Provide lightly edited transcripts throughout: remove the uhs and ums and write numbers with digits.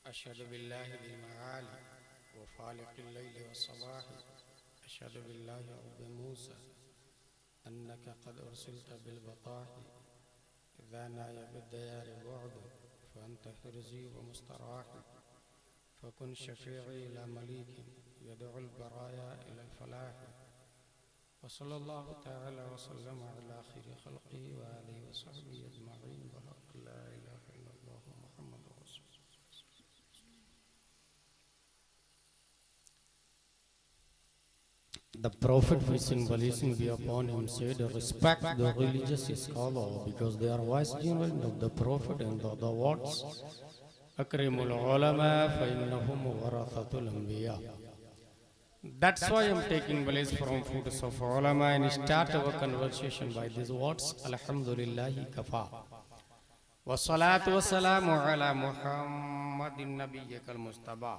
अशहदु बिल्लाहि बिल मआली व फालिक़िल लैलि वस्सबाहि अशहदु बिल्लाहि रब्बि मूसा अन्नका क़द उरसिलता बिल बताहि इज़ा नाया बिद्दयारि बुअदु फ़अन्ता हिर्ज़ी व मुस्तराहि फ़कुन शफ़ीई इला मलीकिन यदउल बराया इलल फ़लाहि व सल्लल्लाहु तआला व सल्लम अला खैरि ख़ल्क़िही व आलिहि व सहबिही अजमईन व ला इलाहा इल्लल्लाह मुहम्मदुर रसूलुल्लाह। The Prophet, peace and blessing be upon him, said, respect the religious scholar because they are wise children of the Prophet and the other words, Akrimul ulama fa innahum warathatul anbiya. That's why I'm taking place from foods of ulama and start our conversation by these words, Alhamdulillahi kafa. Wa salatu wa salamu ala Muhammadin nabiyyikal Mustafa.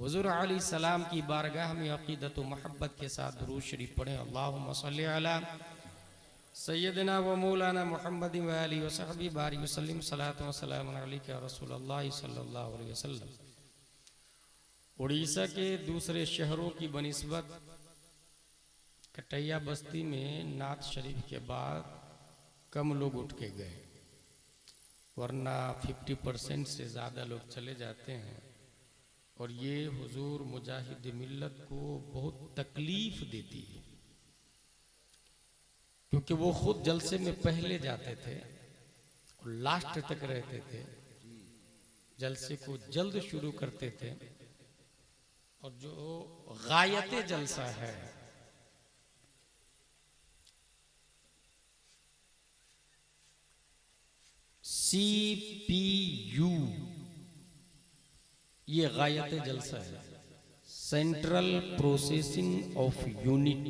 हुजूर अलैहि सलाम की बारगाह में अक़ीदत व मोहब्बत के साथ दुरूद शरीफ पढ़ें। अल्लाहुम्मा सल्लि अला सय्यदना व मौलाना मुहम्मद व आलिहि व सहबी बारिक वसल्लम सलातु व सलाम अलैका या रसूलल्लाह सल्लल्लाहु अलैहि वसल्लम। उड़ीसा के दूसरे शहरों की बनिस्बत कटैया बस्ती में नात शरीफ के बाद कम लोग उठ के गए, वरना 50% से ज़्यादा लोग चले जाते हैं और ये हुजूर मुजाहिद मिल्लत को बहुत तकलीफ देती है, क्योंकि वो खुद जलसे में पहले जाते थे और लास्ट तक रहते थे, जलसे को जल्द शुरू करते थे और जो गायते जलसा है CPU, ये गायते जलसा है, सेंट्रल प्रोसेसिंग ऑफ यूनिट।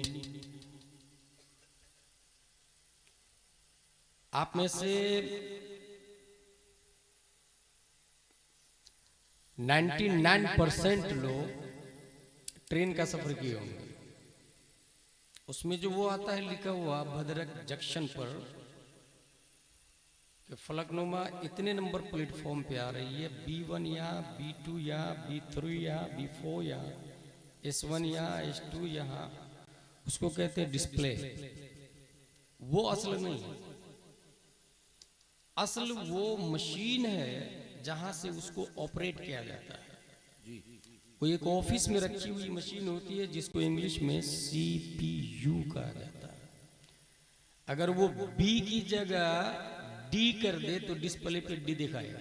आप में से 99% लोग ट्रेन का सफर किए होंगे। उसमें जो वो आता है लिखा हुआ भद्रक जंक्शन पर कि फलकनुमा इतने नंबर प्लेटफॉर्म पे आ रही है, B1 यहाँ, B2 यहाँ, B3 यहाँ, B4 यहाँ, S1 यहाँ, S2 यहाँ, उसको कहते हैं डिस्प्ले। वो असल नहीं है, असल वो मशीन है जहां से उसको ऑपरेट किया जाता है। वो एक ऑफिस में रखी हुई मशीन होती है जिसको इंग्लिश में CPU कहा जाता है। अगर वो B की जगह D कर दे तो डिस्प्ले पे D दिखाएगा,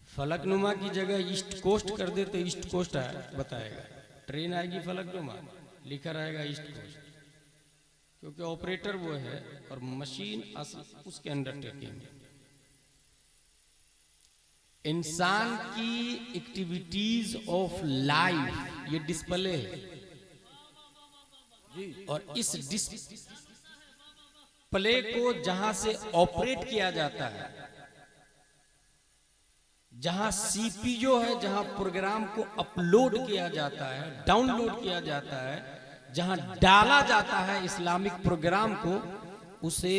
फलकनुमा की जगह ईस्ट कोस्ट कर दे तो ईस्ट कोस्ट बताएगा। ट्रेन आएगी फलकनुमा, लिखा रहेगा ईस्ट कोस्ट, क्योंकि ऑपरेटर वो है और मशीन उसके अंडरटेकिंग है। इंसान की एक्टिविटीज ऑफ लाइफ ये डिस्प्ले है और इस डिस्प्ले को जहां से ऑपरेट किया जाता है, जहां CPU है, जहां प्रोग्राम को अपलोड किया जाता है, डाउनलोड किया जाता है, जहां डाला जाता है इस्लामिक प्रोग्राम को, उसे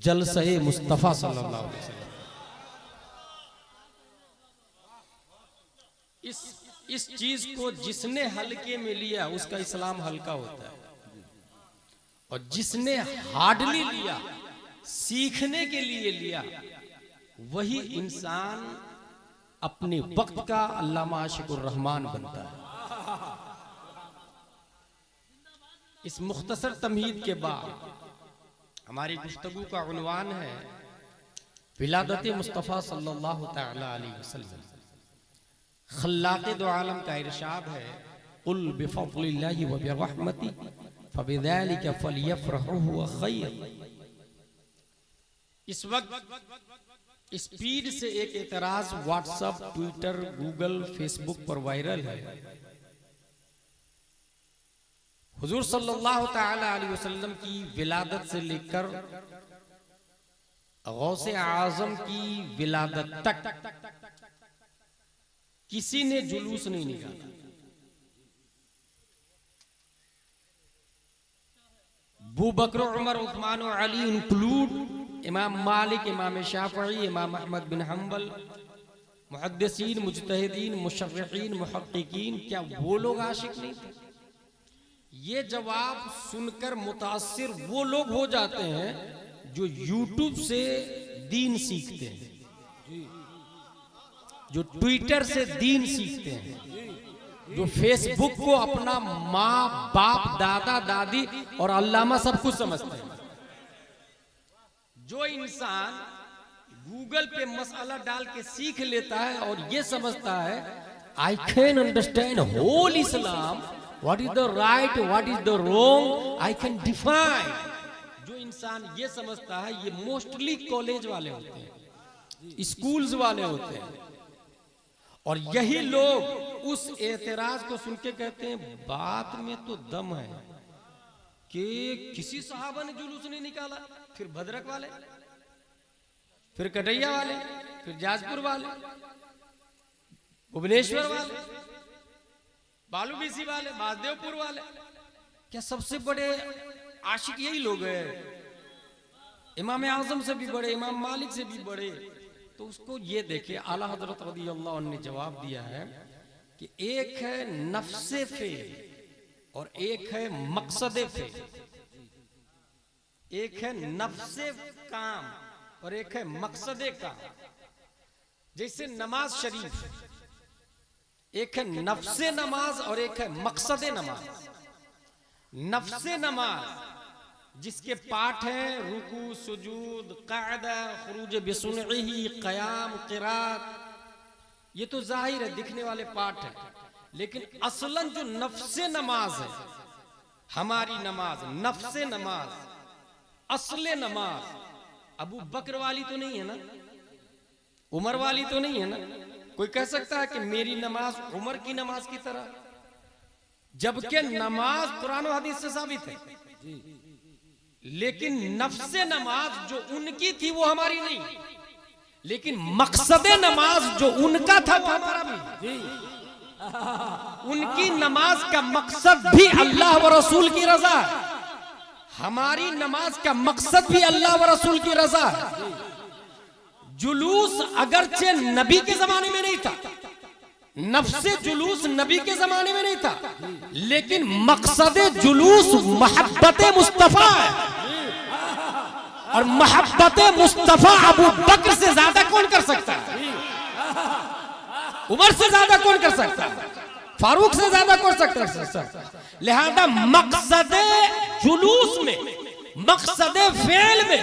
जलसे मुस्तफा सल्लल्लाहु अलैहि वसल्लम, इस इस चीज को जिसने हल्के में लिया उसका इस्लाम हल्का होता है, और जिसने हार्डली लिया, सीखने के लिए लिया, वही इंसान अपने वक्त का अल्लामा आशिकुर रहमान बनता है। इस मुख्तसर तमहीद के बाद हमारी गुफ्तगू का उन्वान है विलादत मुस्तफ़ा सल्लल्लाहु तआला अलैहि वसल्लम। खल्लाक़े दो आलम का इरशाद है, कुल बिफ़ज़लिल्लाहि व बिरहमति फबिज़ालिका फ़लयफ़रहू हुवा ख़ैर। इस वक्त स्पीड से एक एतराज व्हाट्सएप, ट्विटर, गूगल, फेसबुक पर वायरल है। हुजूर सल्लल्लाहु तआला अलैहि वसल्लम की विलादत से लेकर गौसे आजम की विलादत तक किसी ने जुलूस नहीं निकाला। अबू बकर, उमर, उस्मान और अली इंक्लूड, इमाम मालिक, इमाम शाफई, इमाम अहमद बिन हम्बल, मुहद्दिसीन, मुज्तहिदीन, मुशर्रिहीन, मुहक्किकीन, क्या वो लोग आशिक नहीं थे? ये जवाब सुनकर मुतासिर वो लोग हो जाते हैं जो यूट्यूब से दीन सीखते हैं, जो ट्विटर से दीन सीखते हैं, जो फेसबुक को अपना माँ बाप, दादा दादी और अल्लामा सब कुछ समझते हैं। जो इंसान गूगल पे मसाला डाल के सीख लेता है और ये समझता है I can understand whole Islam, what is the right, what is the wrong, I can define. जो इंसान ये समझता है, ये मोस्टली कॉलेज वाले होते हैं, स्कूल्स वाले होते हैं, और यही लोग उस एतराज को सुन के कहते हैं बात में तो दम है कि किसी सहाबा ने जुलूस नहीं निकाला। फिर भद्रक वाले, फिर कटैया वाले, फिर जाजपुर वाले, भुवनेश्वर वाले, बालूबीसी वाले, बासदेवपुर वाले, क्या सबसे बड़े आशिक यही लोग हैं? इमाम आजम से भी बड़े, इमाम मालिक से भी बड़े। तो उसको ये देखे, आला हजरत रज़ियल्लाहु अन्हु ने जवाब दिया है कि एक है नफ्से फेल और एक है मकसदे फेल। एक है नफ्से काम और एक है मकसदे काम। जैसे नमाज शरीफ, एक है नफ्से नमाज और एक है मकसदे नमाज। नफ्से नमाज जिसके पाठ हैं रुकू, सुजूद, क़ायदा, खुरूज बिसुनही, क़याम, क़िरात, ये तो जाहिर है दिखने वाले पाठ हैं। लेकिन असलन जो नफ्से नमाज है, हमारी नमाज, नफ्से नमाज, असले नमाज, अबू बकर वाली तो नहीं है ना, उमर वाली तो नहीं है ना। कोई कह सकता है कि मेरी नमाज उमर की नमाज की तरह, जबकि नमाज कुरान और हदीस से साबित है। लेकिन नफ्से नमाज जो उनकी थी वो हमारी नहीं, लेकिन मकसदे नमाज जो उनका था वो हमारा भी। उनकी नमाज का मकसद भी अल्लाह व रसूल की रजा है, हमारी नमाज का मकसद भी अल्लाह व रसूल की रजा है। जुलूस अगरचे नबी के जमाने में नहीं था, नफ्से जुलूस नबी के जमाने में नहीं था, लेकिन मकसदे जुलूस मोहब्बते मुस्तफा है। और मोहब्बते मुस्तफा अबू बकर से ज्यादा कौन कर सकता है? उमर से ज्यादा कौन कर सकता है? फारूक से ज्यादा कौन सकता है? लिहाजा मकसदे जुलूस में, मकसदे फेल में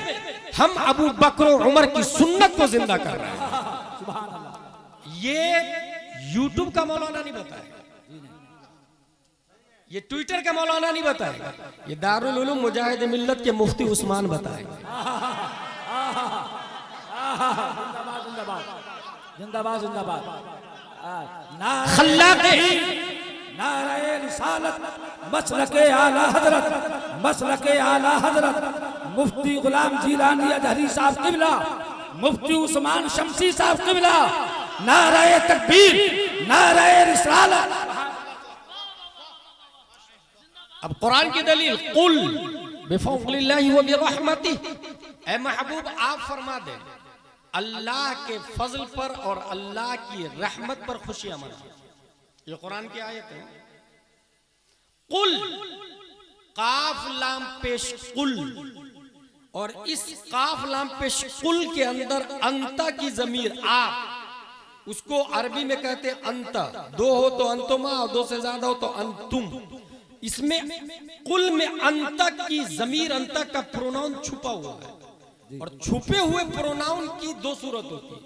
हम अबू बकर और उमर की सुन्नत को जिंदा कर रहे हैं। ये यूट्यूब का मौलाना नहीं बताएगा, ये ट्विटर का मौलाना नहीं बताएगा, ये दारुल उलूम मुजाहिद मिल्लत के मुफ्ती उस्मान बताएंगे। जिंदाबाद जिंदाबाद। खल्लाक़े नारे रिसालत, मसलके आला हजरत, मसलके आला हजरत मुफ्ती गुलाम जीलानी अजहरी साहब क़िबला, मुफ्ती उस्मान शमसी साहब क़िबला, नारे तकबीर, नारे रिसालत। अब कुरान की दलील, कुल बिफ़ज़लिल्लाहि व बिरहमतिही, ऐ महबूब आप फरमा दें अल्लाह के फजल पर और अल्लाह की रहमत पर खुशियां मनाओ। ये कुरान की आयत है। कुल, काफ लाम पेश कुल, और इस काफ लाम पेश कुल के अंदर अंता की जमीर आप, उसको अरबी में कहते हैं अंता। दो हो तो अंतुमा, और दो से ज्यादा हो तो अंतुम। इसमें कुल में अंता की जमीर, अंता का प्रोनाउन छुपा हुआ है। और छुपे हुए प्रोनाउन की दो सूरत होती है,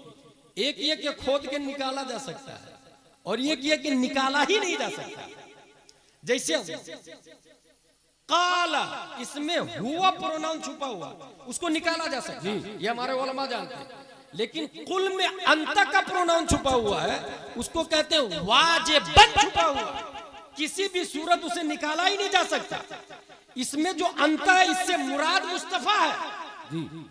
एक ये कि खोद के निकाला जा सकता है, और एक ये कि निकाला ही नहीं जा सकता। जैसे काला, इसमें हुआ प्रोनाउन छुपा हुआ, उसको निकाला जा सकता है, ये हमारे उलमा जानते हैं। लेकिन कुल में अंत का प्रोनाउन छुपा हुआ है, उसको कहते हैं वाजिबन छुपा हुआ, किसी भी सूरत उसे निकाला ही नहीं जा सकता। इसमें जो अंत है, इससे मुराद मुस्तफा है,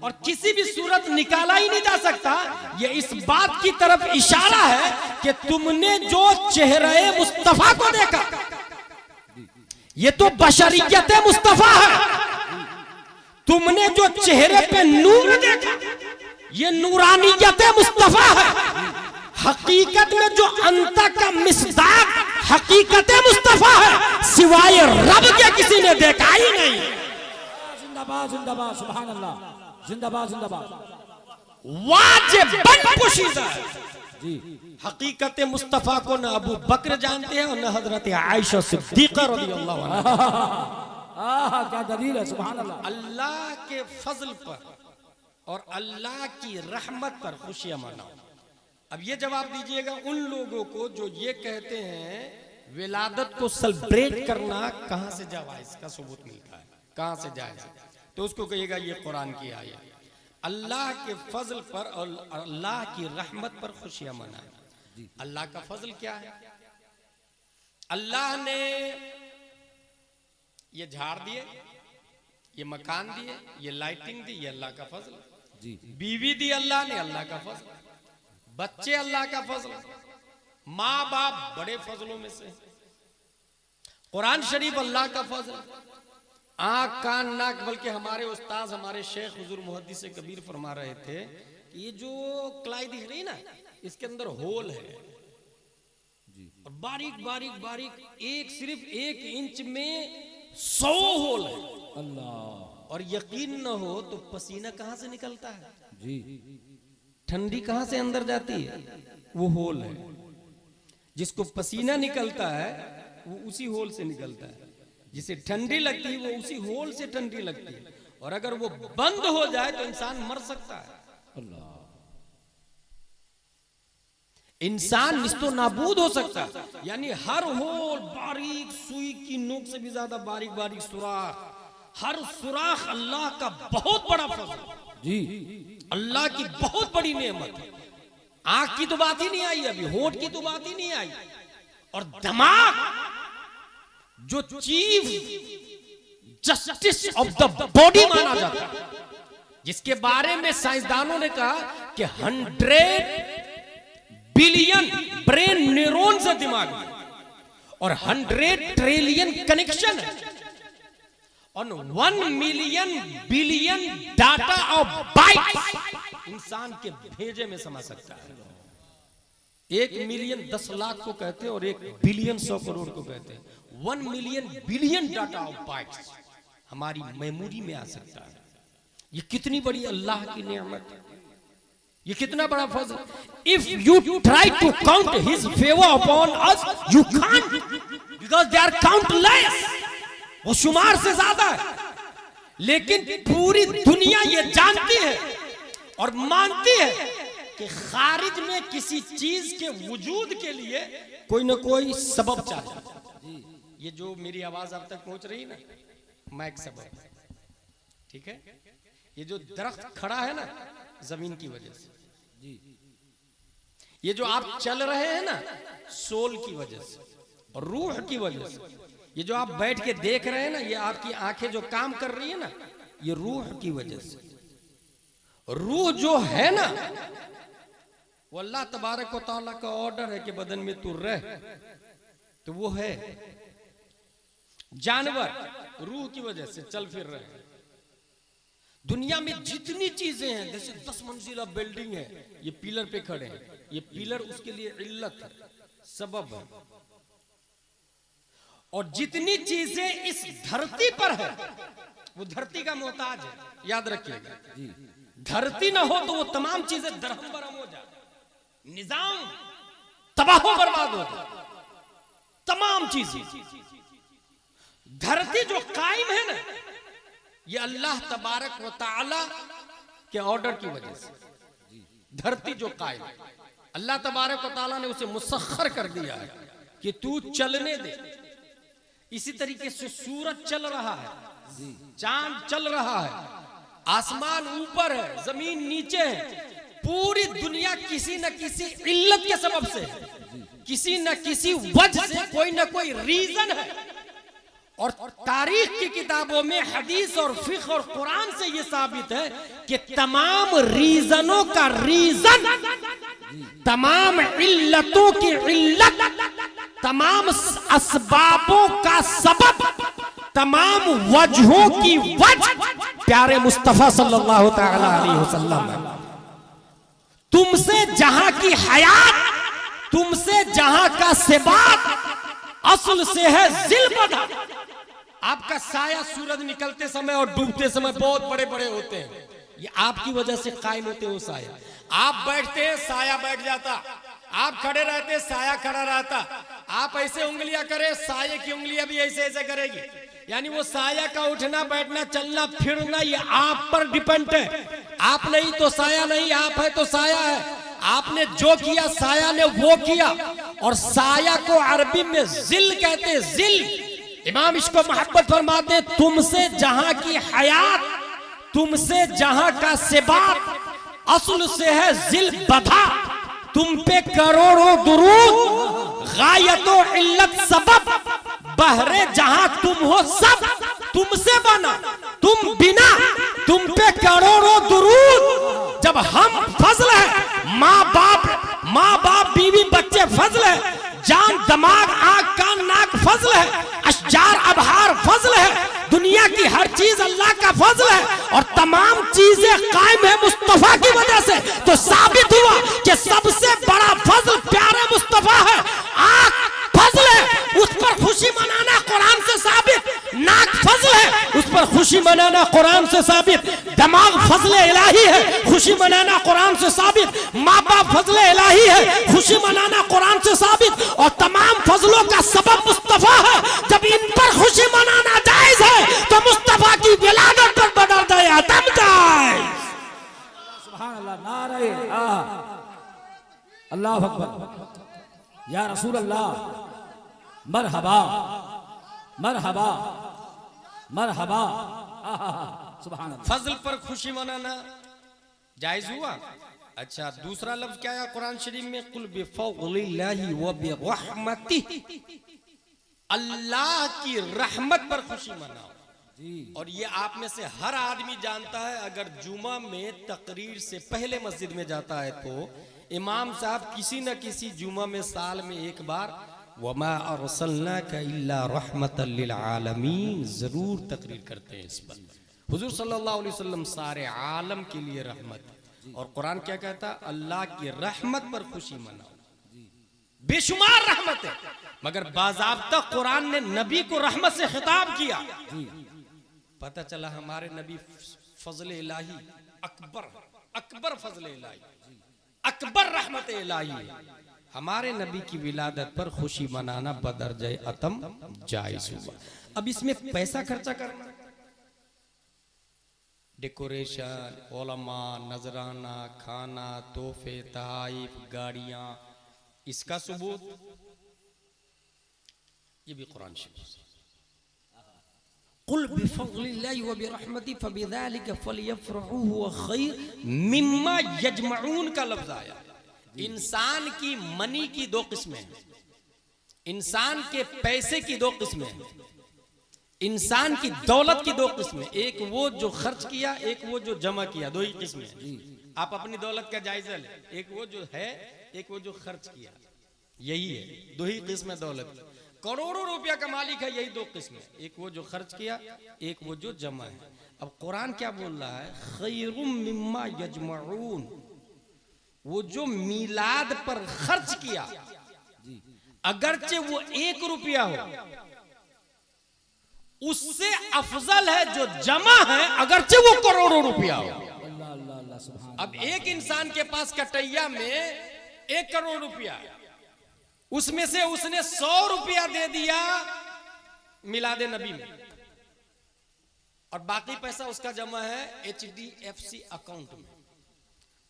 और किसी भी सूरत निकाला ही नहीं जा सकता। ये इस बात की तरफ इशारा है कि तुमने जो चेहरे मुस्तफा को देखा, ये तो बशरियत मुस्तफा है। तुमने जो चेहरे पे नूर देखा, ये नूरानियत मुस्तफा है। हकीकत में जो अंत का मिसदाक हकीकत मुस्तफा है, सिवाय रब के किसी ने देखा ही नहीं। जिंदाबाद जिंदाबाद, सुभान अल्लाह, जिंदाबाद जिंदाबाद। वाजिबन पोशीदा है जी। हकीकत मुस्तफा को न अबू बकर जानते हैं और न हजरत आयशा सिद्दीका रज़ियल्लाहु अन्हा। क्या दलील है, सुभान अल्लाह। अल्लाह के फजल पर और अल्लाह की रहमत पर खुशियां मनाओ। अब ये जवाब दीजिएगा उन लोगों को जो ये कहते हैं विलादत को सेलिब्रेट करना कहां से जायज का सबूत मिलता है, कहां से जायज, तो उसको कहिएगा ये कुरान की आयत। अल्लाह के फजल पर और अल्लाह की रहमत पर खुशियां मनाएं। अल्लाह का फजल क्या है? अल्लाह ने ये झाड़ दिए, ये मकान दिए, ये लाइटिंग दी, ये अल्लाह का फजल। बीवी दी अल्लाह ने, अल्लाह का फजल। बच्चे अल्लाह का फजल, माँ बाप बड़े फजलों में से। कुरान शरीफ अल्लाह का फजल। आँख कान नाक, बल्कि हमारे उस्ताद हमारे शेख हुजूर मुहद्दिस कबीर फरमा रहे थे कि ये जो कलाई दिख रही ना, इसके अंदर होल है, और बारीक बारीक बारीक, एक सिर्फ 1 इंच में 100 होल है। अल्लाह। और यकीन न हो तो पसीना कहां से निकलता है जी, ठंडी कहां से अंदर जाती है? वो होल है। जिसको पसीना निकलता है वो उसी होल से निकलता है। जिसे ठंडी लगती है वो उसी होल से ठंडी लगती है, और अगर वो बंद हो जाए तो इंसान मर सकता है। अल्लाह। इंसान निस्तो नाबूद हो सकता है। यानी हर होल बारीक, सुई की नोक से भी ज्यादा बारीक बारीक सुराख, हर सुराख अल्लाह का बहुत बड़ा फजल जी, अल्लाह की बहुत बड़ी नेमत है। आंख की तो बात ही नहीं आई, अभी होठ की तो बात ही नहीं आई, और दिमाग जो chief justice of the body माना जाता है, जिसके बारे में साइंसदानों ने कहा कि 100 बिलियन ब्रेन न्यूरॉन्स है दिमाग में, और 100 ट्रिलियन कनेक्शन है, और 1 million billion data of bytes इंसान के भेजे में समा सकता है। 1 मिलियन 10 लाख को कहते हैं, और 1 बिलियन 100 करोड़ को कहते हैं। 1 million billion data of bytes हमारी मेमोरी में आ सकता है। ये कितनी बड़ी अल्लाह की नेमत है, ये कितना बड़ा फजल। If you try to count his favour upon us, you can't, because they are countless. वो शुमार से ज्यादा है। लेकिन पूरी दुनिया ये जानती है और मानती है कि खारिज में किसी चीज के वजूद के लिए कोई ना कोई सबब चाहिए। ये जो मेरी आवाज आप तक पहुंच रही है ना, माइक सबब, ठीक है। ये जो दरख्त खड़ा है ना जमीन की वजह से, ये जो आप चल रहे हैं ना सोल की वजह से और रूह की वजह से, ये जो आप बैठ के देख रहे हैं ना, ये आपकी आंखें जो काम कर रही है ना, ये रूह की वजह से। रूह जो है ना वो अल्लाह तबारक व तआला का ऑर्डर है कि बदन में तू रह, तो वो है। जानवर रूह की वजह से चल फिर रहे हैं। दुनिया में जितनी चीजें हैं, जैसे 10 मंजिला बिल्डिंग है, ये पिलर पे खड़े हैं, ये पिलर उसके लिए इल्लत है, सबब है। और जितनी चीजें इस धरती पर है वो धरती का मोहताज है, याद रखिएगा। धरती ना हो तो वो तमाम चीजें दरहम बरहम हो जाए, निजाम तबाह बर्बाद हो जाए, तमाम चीजें। धरती जो कायम है ना, ये अल्लाह तबारक व तआला के ऑर्डर की वजह से धरती जो कायम है, अल्लाह तबारक व तआला ने उसे मुसख्खर कर दिया है कि तू चलने दे। इसी तरीके से सूरज चल रहा है, चांद चल रहा है, आसमान ऊपर है, जमीन नीचे है। पूरी दुनिया किसी न किसी इल्लत के सबब से, किसी न किसी वजह से, कोई न कोई रीजन है। और तारीख की किताबों में, हदीस और फिक़्ह और कुरान से यह साबित है कि तमाम रीजनों का रीजन, तमाम इल्लतों की इल्लत, तमाम असबाबों का सबब, तमाम वजहों की वजह प्यारे मुस्तफा सल्लल्लाहु तआला अलैहि वसल्लम है। तुमसे जहां की हयात, तुमसे जहां का सिबात असल से है जिल बधा। आपका साया सूरज निकलते समय और डूबते समय बहुत बड़े बड़े होते हैं, ये आपकी वजह से कायम होते हैं वो साया। आप बैठते हैं, साया बैठ जाता, आप खड़े रहते, साया खड़ा रहता, आप ऐसे उंगलियां करें, साये की उंगलियां भी ऐसे ऐसे करेगी। यानी वो साया का उठना बैठना चलना फिरना ये आप पर डिपेंड है। आप नहीं तो साया नहीं, आप है तो साया है। आपने जो किया साया ने वो किया। और साया को अरबी में जिल कहते हैं, जिल। इमाम इसको मोहब्बत फरमाते हैं, तुमसे जहां की हयात, तुमसे जहां का सिबात असल से है जिल बधा। तुम पे करोड़ों दुरूद, गायतो इल्लत सबब, बहरे जहां तुम हो सब तुमसे बना, तुम बिना, तुम पे करोड़ों दुरूद। जब हम फजल है, माँ बाप बीवी बच्चे फजल है, जान दमाग आंख कान नाक फजल है, अशजार अबहार फजल है, दुनिया की हर चीज अल्लाह का फजल है। और तमाम चीजें कायम है मुस्तफा की वजह से। तो साबित हुआ कि सबसे बड़ा फजल प्यारे मुस्तफा है। आंख फजल है, उस पर खुशी मनाना कुरान से साबित। नाक फजल है, उस पर खुशी मनाना कुरान से साबित। दिमाग फजल इलाही है, खुशी मनाना कुरान से साबित। माँ बाप फजल इलाही है, खुशी मनाना कुरान से साबित। और तमाम फजलों का सबब मुस्तफा है। जब इन पर खुशी मनाना जायज है तो मुस्तफा की विलादत पर बदल दया दम जाए। सुभान अल्लाह, नारे अल्लाह अकबर, या रसूल अल्लाह, मरहबा मरहबा मरहबा। सुभान अल्लाह। फजल पर खुशी मनाना जायज हुआ। अच्छा, दूसरा लफ्ज क्या है कुरान शरीफ में? कुल बिफज़लिल्लाहि व बिरहमतिही, अल्लाह की रहमत पर खुशी मनाओ। और ये आप में से हर आदमी जानता है, अगर जुमा में तकरीर से पहले मस्जिद में जाता है तो इमाम साहब किसी न किसी जुमा में साल में एक बार वमा अरसलनाका इल्ला रहमतल लिल आलमीन जरूर तकरीर करते हैं इस पर। हुजूर सल्लल्लाहु अलैहि वसल्लम सारे आलम के लिए रहमत। और कुरान क्या कहता? अल्लाह की रहमत पर खुशी मनाओ। बेशुमार रहमत है, मगर बाज़ाब्ता कुरान ने नबी को रहमत से खिताब किया। पता चला हमारे नबी फजल इलाही अकबर, अकबर फजल इलाही, अकबर रहमत इलाही। हमारे नबी की विलादत पर खुशी मनाना बदरजे अतम जायज हुआ। अब इसमें पैसा खर्चा करना, डेकोरेशन, उलमा, नजराना, खाना, तोहफे, तहाइफ, गाड़ियां, इसका सबूत ये भी कुरान शरीफ से। कुल बिफज़लिल्लाहि व बिरहमतिही फबिज़ालिका फलयफ़रहू हुवा खैर मिम्मा यजमऊन का लफ्ज आया। इंसान की मनी की दो किस्में हैं, इंसान के पैसे की दो किस्में हैं, इंसान की दौलत की दो किस्में। एक वो जो खर्च किया, एक वो जो जमा किया, दो ही किस्में। आप अपनी दौलत का जायजा लें, एक वो जो है, एक वो जो खर्च किया। यही है, दो ही किस्में दौलत की। करोड़ों रुपया का मालिक है, यही दो किस्में, एक वो जो खर्च किया, एक वो जो जमा है। अब कुरान क्या बोल रहा है? खैरुम मिम्मा यजमऊन, वो जो मीलाद पर खर्च किया, अगरचे वो 1 रुपया हो, उससे अफजल है जो जमा है, अगरचे वो करोड़ों रुपया हो। अल्लाह अल्लाह अल्लाह सुभान। अब एक इंसान के पास कटैया में 1 करोड़ रुपया, उसमें से उसने 100 रुपया दे दिया मिलादे नबी में, और बाकी पैसा उसका जमा है HDFC अकाउंट में।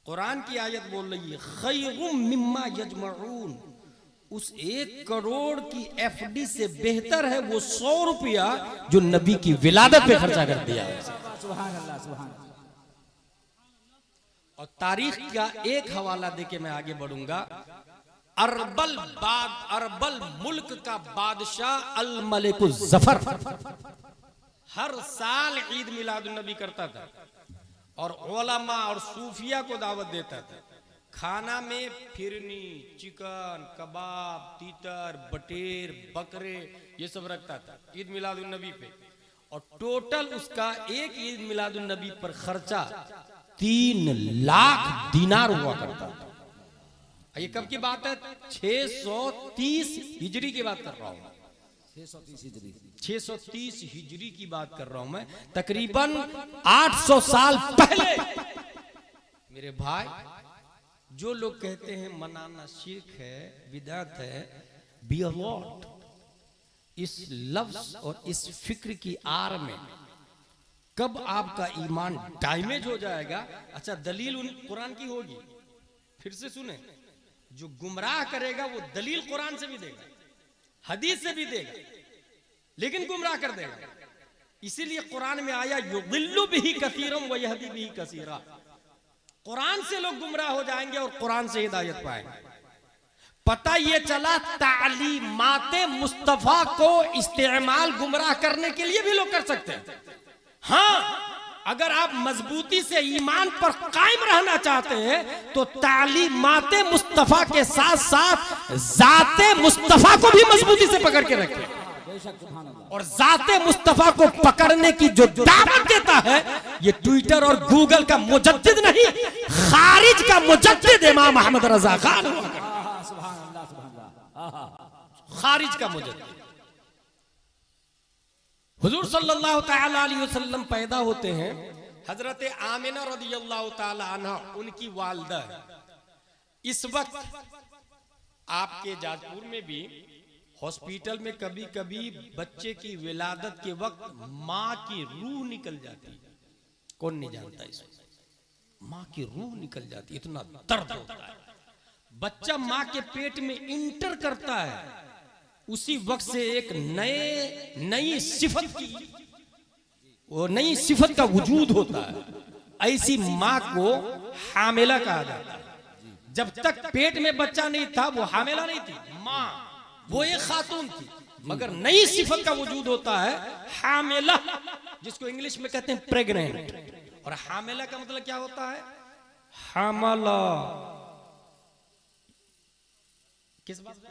कुरान की आयत बोल रही है खैरुम मिम्मा यजमऊन, उस 1 करोड़ की FD से बेहतर है वो 100 रुपया जो नबी की विलादत पे खर्चा कर दिया। सुभान अल्लाह सुभान। और तारीख का एक हवाला देके मैं आगे बढ़ूंगा। अरबल मुल्क का बादशाह अल मलिक जफर हर साल ईद मिलादुन नबी करता था और उलमा और सूफिया को दावत देता था। खाना में फिरनी, चिकन, कबाब, तीतर, बटेर, बकरे ये सब रखता था ईद मिलादुन नबी पे, और टोटल उसका एक ईद मिलादुन नबी पर खर्चा 3 लाख दिनार हुआ करता था। ये कब की बात है? 630 हिजरी की बात कर रहा हूं, 630 हिजरी की बात कर रहा हूं मैं, तकरीबन 800 साल पहले। मेरे भाई, जो लोग कहते हैं मनाना शिर्क है, बिदअत है, बी अलर्ट। इस लफ्ज और इस फिक्र की आड़ में कब आपका ईमान डैमेज हो जाएगा। अच्छा, दलील उन कुरान की होगी, फिर से सुने, जो गुमराह करेगा वो दलील कुरान से भी देगा, हदीस से भी देगा, लेकिन गुमराह कर देगा। इसीलिए कुरान में आया युदिल्लु बिही कसीरम व यहदी बिही कसीरा, कुरान से लोग गुमराह हो जाएंगे और कुरान से हिदायत पाएंगे। पता ये चला तालीमाते मुस्तफा को इस्तेमाल गुमराह करने के लिए भी लोग कर सकते हैं। हाँ, अगर आप मजबूती से ईमान पर कायम रहना चाहते हैं तो तालीमाते मुस्तफा के साथ साथ जाते मुस्तफा को भी मजबूती से पकड़ के रखें। और जाते मुस्तफा को पकड़ने की जो दावत देता है, ये ट्विटर और गूगल का मुजद्दिद नहीं, खारिज का मुजद्दिद इमाम अहमद रजा खान हुआ करता। खारिज का मुजद्दिद। हुजूर सल्लल्लाहु तआला अलैहि वसल्लम पैदा होते हैं, हजरत आमिना रदियल्लाहु तआला अन्हा उनकी वालिदा है। इस वक्त आपके जाजपुर में भी हॉस्पिटल में कभी कभी बच्चे की विलादत के वक्त माँ की रूह निकल जाती है। कौन नहीं जानता इसको? माँ की रूह निकल जाती है, इतना दर्द होता है। बच्चा माँ के पेट में इंटर करता है, उसी वक्त से एक नई सिफत का वजूद होता है। ऐसी माँ को हामिला कहा जाता है। जब तक पेट में बच्चा नहीं था वो हामिला नहीं थी, माँ वो एक खातून थी, मगर नई सिफत का वजूद होता है हामिला, जिसको इंग्लिश में कहते हैं प्रेग्नेंट। और हामिला का मतलब क्या होता है? हमला किस बात में?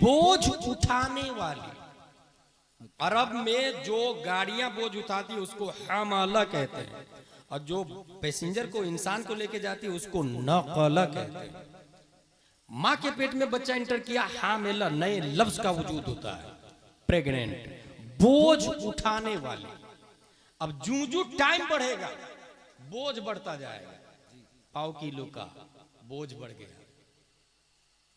बोझ उठाने वाली। अरब में जो गाड़ियां बोझ उठाती है उसको हमाला कहते हैं, और जो पैसेंजर को इंसान को लेके जाती है उसको नकला कहते हैं। माँ के पेट में बच्चा इंटर किया, हामिला नए लफ्ज का वजूद होता है, प्रेग्नेंट, बोझ उठाने वाली। अब जूं टाइम बढ़ेगा बोझ बढ़ता जाएगा। पाव किलो का बोझ बढ़ गया,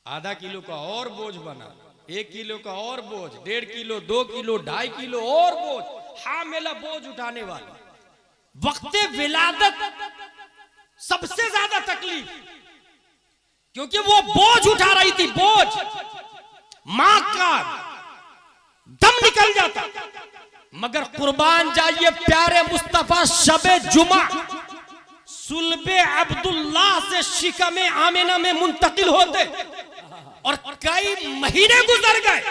आधा किलो का और बोझ बना, 1 किलो का और बोझ, 1.5 किलो, 2 किलो, 2.5 किलो और बोझ, हामिला बोझ उठाने वाला। वक्ते विलादत सबसे ज्यादा तकलीफ, क्योंकि वो बोझ उठा रही थी, बोझ, मां का दम निकल जाता। मगर कुर्बान जाइए प्यारे मुस्तफा शबे जुमा सुल्बे अब्दुल्ला से शिकमे आमिना में मुंतकिल होते और कई महीने गुजर गए।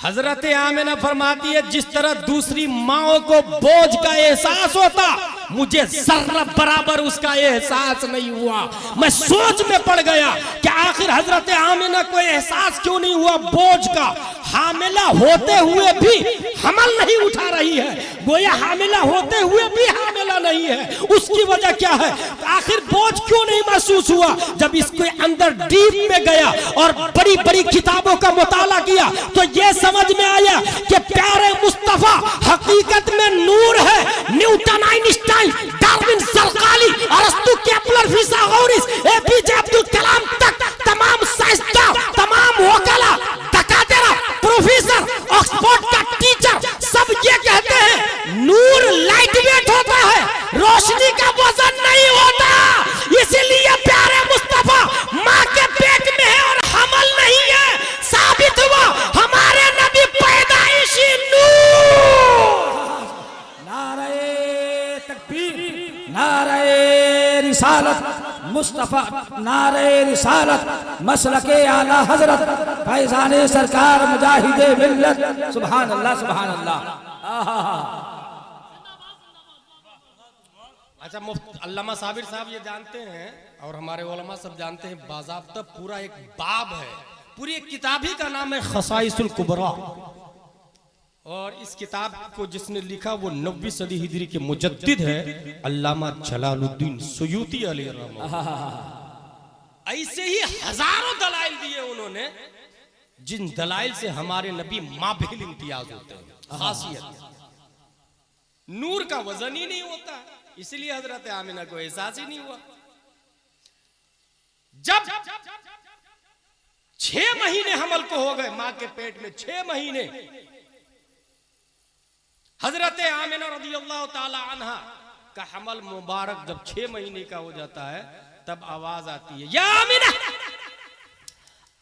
हजरत आमिना फरमाती है जिस तरह दूसरी माओं को बोझ का एहसास होता, मुझे जर्रा बराबर उसका एहसास नहीं हुआ। मैं सोच में पड़ गया कि आखिर हजरत आमिना को एहसास क्यों नहीं हुआ बोझ का। हामिला होते हुए भी हमल नहीं उठा रही है, गोया हामिला होते हुए भी हामिला नहीं है। उसकी वजह क्या है? आखिर बोझ क्यों नहीं महसूस हुआ? जब इसके अंदर डीप में गया और बड़ी बड़ी किताबों का मुताला किया तो यह समझ में आया कि प्यारे मुस्तफा हकीकत में नूर है। न्यूटन, आइंस्टाइन, डार्विन, जरकाली, अरस्तु, केपलर, फिसागोरस, एपीजे अब्दुल कलाम तक तमाम साइंसदां, तमाम वकला, दकातेरा, प्रोफेसर, ऑक्सफोर्ड का टीचर सब ये कहते हैं नूर लाइट वेट होता है, रोशनी का वजन नहीं होता। इसीलिए प्यारे मुस्तफा माँ के पेट में है और हमल नहीं है। साबित हुआ हमारे नबी पैदाइशी नूर। नारे तकबीर, नारे रिसालत मुस्तफा, नारे रिसालत मसलके आला हजरत फैजाने सरकार मुजाहिदे मिल्लत। सुभान अल्लाह, सुभान अल्लाह। अच्छा, अल्लामा साबिर साहब ये जानते हैं और हमारे उलमा सब जानते हैं, बाज़ाब्ता पूरा एक बाब है, पूरी एक किताब ही का नाम है खसाइसुल कुबरा। और इस किताब को जिसने लिखा वो 9वीं सदी हिजरी के मुजद्दिद है अल्लामा जलालुद्दीन सुयूती अलैहिर्रहमत। ऐसे ही हजारों दलाइल दिए उन्होंने, जिन दलाइल से हमारे नबी माबिल इम्तियाज होते हैं। खासियत नूर का वजन ही नहीं होता, इसलिए हजरत आमिना को एहसास ही नहीं हुआ। जब 6 महीने हमल को हो गए, मां के पेट में 6 महीने, हजरत आमिना रज़ियल्लाहु ताला अन्हा का हमल मुबारक जब 6 महीने का हो जाता है तब आवाज आती है, या आमिना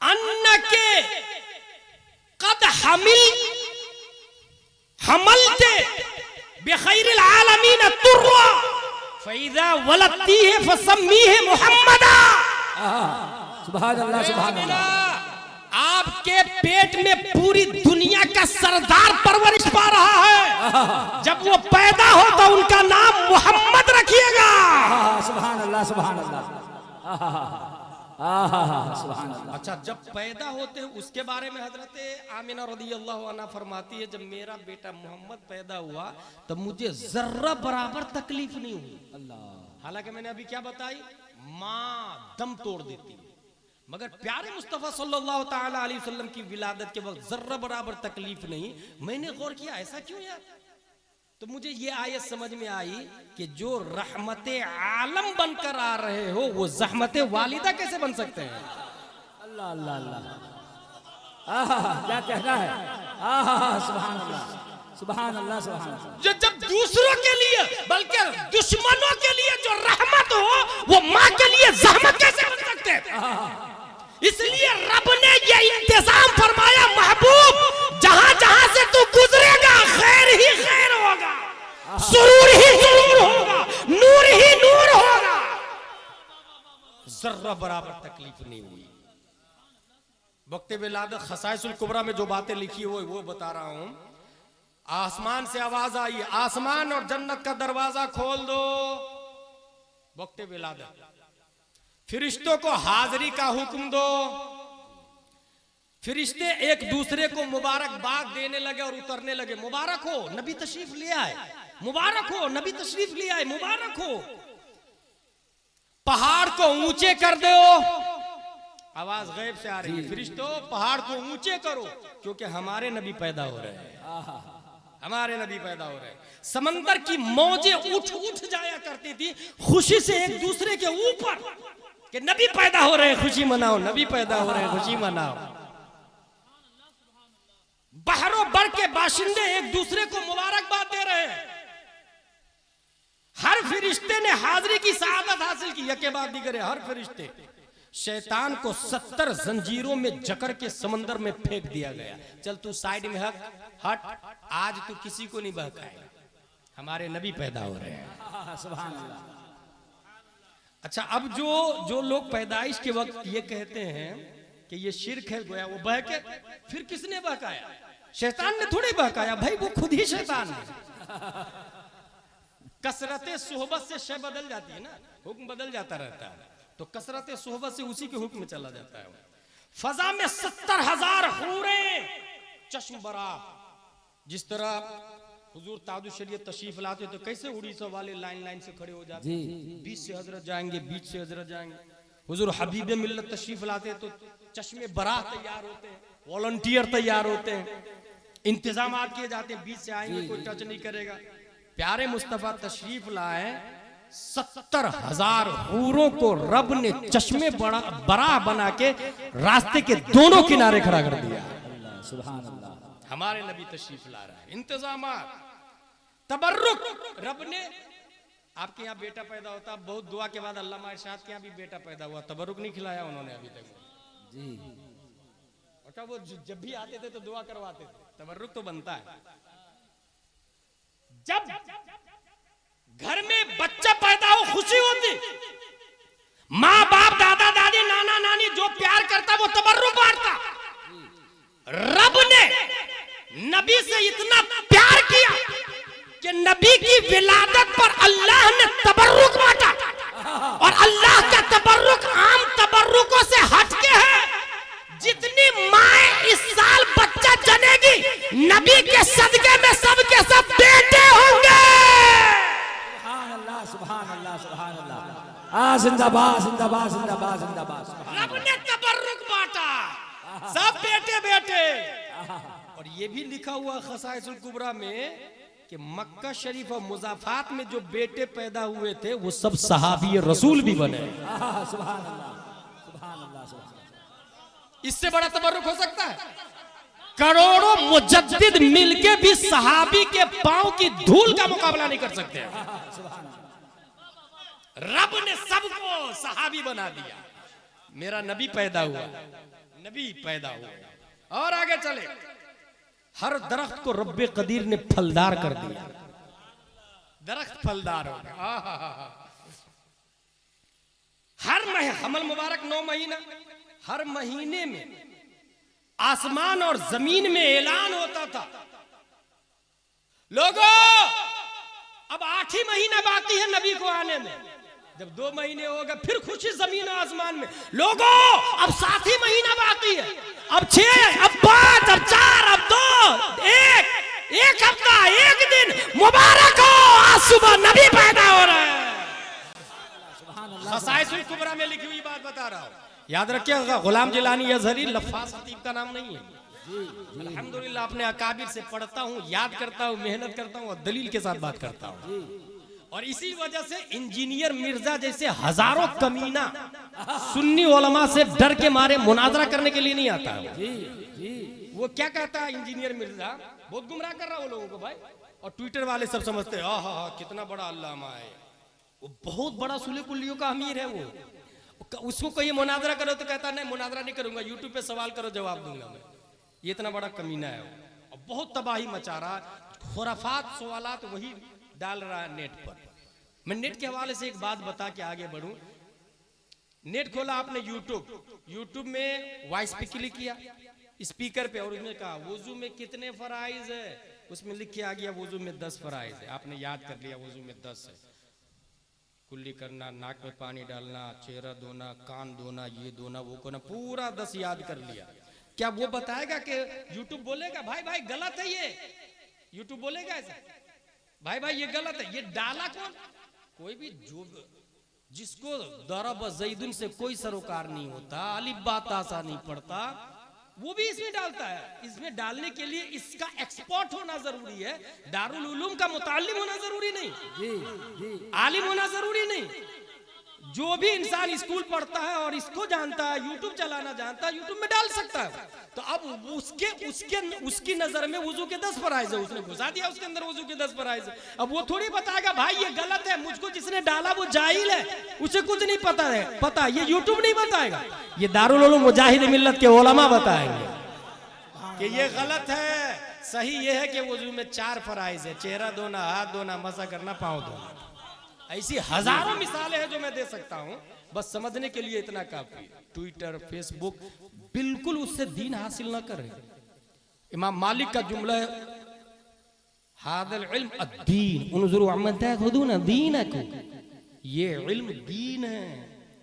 अन्नके कद हमलते बिखैरिल आलमीन तुर्रा फइज़ा वलदतीह फसम्मीह मुहम्मदा। सुभान अल्लाह, सुभान अल्लाह। आपके पेट में पूरी दुनिया का सरदार परवरिश पा रहा है, जब वो पैदा हो तो उनका नाम मोहम्मद रखिएगा। सुभान अल्लाह, सुभान अल्लाह, सुभान अल्लाह। अच्छा, जब पैदा होते हैं उसके बारे में हजरत आमिना रज़ियल्लाहु अन्हा फरमाती है, जब मेरा बेटा मोहम्मद पैदा हुआ तब मुझे जर्रा बराबर तकलीफ नहीं हुई। अल्लाह, हालांकि मैंने अभी क्या बताई, माँ दम तोड़ देती, मगर प्यारे मुस्तफा सल्लल्लाहु ताला अलैहि वसल्लम की विलादत के वक्त जर्रा बराबर तकलीफ नहीं। मैंने गौर किया ऐसा क्यों यार, तो मुझे ये आयत समझ में आई कि जो रहमते आलम बनकर आ रहे हो वो जहमते वालिदा कैसे बन सकते हैं। अल्लाह अल्लाह अल्लाह, क्या कहना है। सुभान अल्लाह, सुभान अल्लाह, सुभान अल्लाह। जब दूसरों के लिए बल्कि दुश्मनों के लिए जो रहमत हो वो माँ के लिए जहमत कैसे बन सकते हैं। इसलिए रब ने ये इंतजाम फरमाया, महबूब जहां जहां से तू गुजरेगा खैर ही खैर होगा, सुरूर ही सुरूर होगा, नूर ही नूर होगा। जर्रा बराबर तकलीफ नहीं हुई। वक्त विलादत खसाइसुल कुबरा में जो बातें लिखी हुई वो बता रहा हूं। आसमान से आवाज आई, आसमान और जन्नत का दरवाजा खोल दो। वक्त विलादत फरिश्तों को हाजिरी का हुक्म दो। फरिश्ते एक दूसरे को मुबारकबाद देने लगे और उतरने लगे, मुबारक हो नबी तशरीफ ले आए, मुबारक हो नबी तशरीफ ले आए, मुबारक हो। पहाड़ को ऊंचे कर दो, आवाज गैब से आ रही है, फरिश्तों पहाड़ को ऊंचे करो क्योंकि हमारे नबी पैदा हो रहे हैं, हमारे नबी पैदा हो रहे हैं। समंदर की मौजें उठ उठ जाया करती थी खुशी से एक दूसरे के ऊपर कि नबी पैदा हो रहे हैं, खुशी मनाओ, नबी पैदा हो रहे हैं, खुशी मनाओ। बहरों बर के बाशिंदे एक दूसरे को मुबारकबाद दे रहे हैं। हर फरिश्ते ने हाजिरी की सआदत हासिल की, यके बाद दिगरे हर फरिश्ते। शैतान को 70 जंजीरों में जकड़ के समंदर में फेंक दिया गया। चल तू साइड में हट, आज तू किसी को नहीं बहकाएगा, हमारे नबी पैदा हो रहे हैं। सुभान अल्लाह। अच्छा, अब जो लोग पैदाइश के वक्त ये कहते हैं कि ये शिर्क है, गोया वो बहके, फिर किसने बहकाया? शैतान ने थोड़ी बहकाया भाई, वो खुद ही शैतान है। कसरत सोहबत से शय बदल जाती है ना, हुक्म बदल जाता रहता है, तो कसरत सोहबत से उसी के हुक्म में चला जाता है। फजा में 70,000 हूरें चश्म बरा, जिस तरह हुजूर ताजुश शरीयत तशरीफ लाते तो कैसे उड़ीसा वाले लाइन लाइन से खड़े हो जाते, बीच से हजरत जाएंगे, बीच से हजरत जाएंगे। हुजूर हबीब मिल्लत तशरीफ लाते तो चश्मे बरा तैयार होते हैं, वॉलंटियर तैयार होते हैं, इंतजाम किए जाते हैं, बीच से आएंगे कोई टच नहीं करेगा। प्यारे मुस्तफा तशरीफ लाए, 70,000 हूरों को रब ने चश्मे बरा बना के रास्ते के दोनों किनारे खड़ा कर दिया। सुभान अल्लाह। हमारे नबी तशरीफ ला रहा है, इंतजाम तबर्रुक। रब ने आपके यहाँ बेटा पैदा होता, बहुत दुआ के बाद अल्लामा इरशाद के यहाँ भी बेटा पैदा हुआ, तबर्रुक नहीं खिलाया उन्होंने अभी तक जी। और वो जब भी आते थे तो दुआ करवाते थे, तबर्रुक तो बनता है। जब घर में बच्चा पैदा हो खुशी होती, माँ बाप दादा दादी नाना नानी जो प्यार करता वो तबर्रुक बांटता। रब ने नबी से इतना प्यार किया कि नबी की विलादत पर अल्लाह ने तबर्रुक बांटा, और अल्लाह का तबर्रुक आम तबर्रुकों से हटके है। जितनी माएं इस साल बच्चा जनेगी, नबी के सदके में सब के सब बेटे होंगे। सुभान अल्लाह, सुभान अल्लाह, सुभान अल्लाह। जिंदाबाद जिंदाबाद जिंदाबाद जिंदाबाद। रब ने तबर्रुक बांटा, सब बेटे बेटे। और ये भी लिखा हुआ खसाइसुल कुबरा में कि मक्का शरीफ और मुज़ाफात में जो बेटे पैदा हुए थे वो सब सहाबी रसूल भी बने। सुभान अल्लाह, सुभान अल्लाह, सुभान अल्लाह। इससे बड़ा तबर्रुक हो सकता है? करोड़ों मुजद्दिद मिलके भी सहाबी के पांव की धूल का मुकाबला नहीं कर सकते। रब ने सबको सहाबी बना दिया। मेरा नबी पैदा हुआ, नबी पैदा हुआ। और आगे चले, हर दरख्त को रब्बे कदीर ने फलदार कर दिया, दरख्त फलदार हो गया। हर हमल मुबारक 9 महीना, हर महीने में आसमान और जमीन में ऐलान होता था, लोगों अब 8 ही महीना बाकी है नबी को आने में। जब 2 महीने होगा फिर खुशी जमीन और आसमान में, लोगों अब 7 ही महीना बाकी है, अब 6, अब 5, अब 4, अब 2, 1 हफ्ता, 1 दिन मुबारक हो, आज सुबह नबी पैदा हो रहा है। खसाइसुल कुबरा में लिखी हुई बात बता रहा हूँ, याद रखिएगा। गुलाम जिलानी अज़हरी लफ़ाज़ खतीब का नाम नहीं है। अल्हम्दुलिल्लाह अपने अकाबिर से पढ़ता हूँ, याद करता हूँ, मेहनत करता हूँ और दलील के साथ बात करता हूँ। और इसी वजह से इंजीनियर मिर्जा जैसे हजारों कमीना सुन्नी उलमा से डर के मारे मुनाजरा करने के लिए नहीं आता है। वो क्या कहता है इंजीनियर मिर्जा, बहुत गुमराह कर रहा है वो लोगों को भाई। और ट्विटर वाले सब समझते हैं आहा कितना बड़ा अल्लामा है, वो बहुत बड़ा सुले कुल्लियों का अमीर है। वो उसको कहीं मुनाजरा करो तो कहता नहीं मुनाजरा नहीं करूंगा, यूट्यूब पे सवाल करो जवाब दूंगा मैं। ये इतना बड़ा कमीना है वो, और बहुत तबाही मचा रहा, खुराफात सवालात वही डाल रहा है नेट पर। मैं नेट के हवाले से एक बात बता के आगे बढ़ूं। नेट खोला आपने यूट्यूब में वॉइस पे क्लिक किया स्पीकर पे, और उसने कहा वुजू में कितने फराइज है, उसमें लिख के आ गया वुजू में 10 फराइज है। आपने याद कर लिया वुजू में 10 है, कुल्ली करना, नाक में पानी डालना, चेहरा धोना, कान धोना, ये धोना, वो करना, पूरा 10 याद कर लिया। क्या वो बताएगा कि यूट्यूब बोलेगा भाई भाई गलत है ये? यूट्यूब बोलेगा ऐसा भाई भाई ये गलत है? ये डाला कौन? कोई भी जो जिसको दरब जैदुन से कोई सरोकार नहीं होता, अलिफ बा ता सा नहीं पढ़ता, वो भी इसमें डालता है। इसमें डालने के लिए इसका एक्सपर्ट होना जरूरी है, दारुल उलूम का मुतालिम होना जरूरी नहीं, आलिम होना जरूरी नहीं। जो भी इंसान स्कूल पढ़ता है और इसको जानता है, यूट्यूब चलाना जानता है, यूट्यूब में डाल सकता है। तो अब उसकी नजर में वुजू के 10 फराइज है, उसने घुसा दिया उसके अंदर वुजू के 10 फराइज है। अब वो थोड़ी बताएगा भाई ये गलत है, मुझको जिसने डाला वो जाहिल है, उसे कुछ नहीं पता ये यूट्यूब नहीं बताएगा, ये दारुल उलूम मुजाहिद मिल्लत के उलमा बताएंगे कि ये गलत है। सही ये है कि वुजू में 4 फराइज है, चेहरा धोना, हाथ धोना, मसा करना, पाँव धोना। ऐसी हजारों मिसालें हैं जो मैं दे सकता हूं, बस समझने के लिए इतना काफी। ट्विटर, फेसबुक बिल्कुल उससे दीन हासिल ना कर रहे। इमाम मालिक का जुमला है, हादल इल्म अद्दीन उन्जुरु अम्मन ताखुदून दीनकुम, ये इल्म दीन है,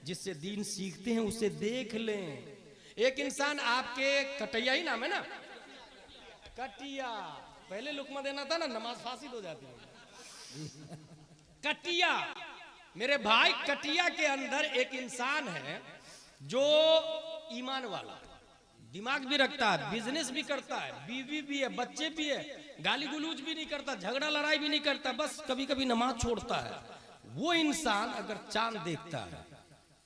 जिससे दीन सीखते हैं उसे देख लें। एक इंसान आपके, कटिया ही नाम है ना, कटिया, पहले लुकमा देना था ना, नमाज फासिल हो जाती है। कटिया, मेरे भाई, कटिया के अंदर एक इंसान है जो ईमान वाला, दिमाग भी रखता है, बिजनेस भी करता है, बीवी भी है, बच्चे भी है, गाली गुलूज भी नहीं करता, झगड़ा लड़ाई भी नहीं करता, बस कभी कभी नमाज छोड़ता है। वो इंसान अगर चांद देखता है,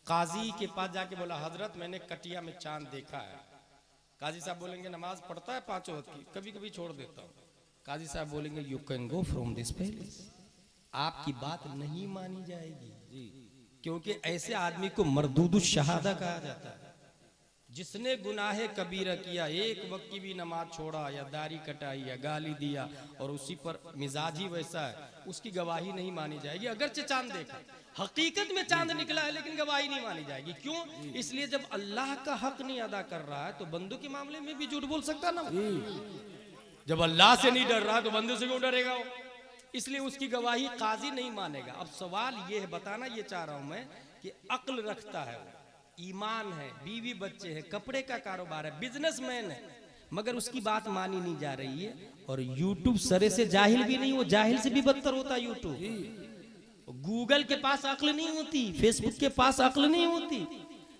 काजी के पास जाके बोला हजरत मैंने कटिया में चांद देखा है, काजी साहब बोलेंगे नमाज पढ़ता है 5 वक्त की, कभी कभी छोड़ देता हूँ। काजी साहब बोलेंगे you can go from this place, आपकी बात नहीं मानी जाएगी, क्योंकि ऐसे आदमी को मरदूदुश शहादा कहा जाता है। जिसने गुनाहे कबीरा किया, एक वक्त की भी नमाज छोड़ा, या दाढ़ी कटाई, या गाली दिया, और उसी पर मिजाज ही वैसा है, उसकी गवाही नहीं मानी जाएगी। अगरचे चांद देखा, हकीकत में चांद निकला है, लेकिन गवाही नहीं मानी जाएगी। क्यों? इसलिए जब अल्लाह का हक नहीं अदा कर रहा है तो बंदों के मामले में भी झूठ बोल सकता ना। जब अल्लाह से नहीं डर रहा तो बंदों से क्यों डरेगा वो? इसलिए उसकी गवाही काजी नहीं मानेगा। अब सवाल ये है, बताना ये चाह रहा हूं मैं कि अक्ल रखता है, ईमान है, बीवी बच्चे हैं, कपड़े का कारोबार है, बिजनेसमैन है, मगर उसकी बात मानी नहीं जा रही है। और यूट्यूब सरे से जाहिल भी नहीं, वो जाहिल से भी बदतर होता है यूट्यूब। गूगल के पास अक्ल नहीं होती, फेसबुक के पास अक्ल नहीं होती।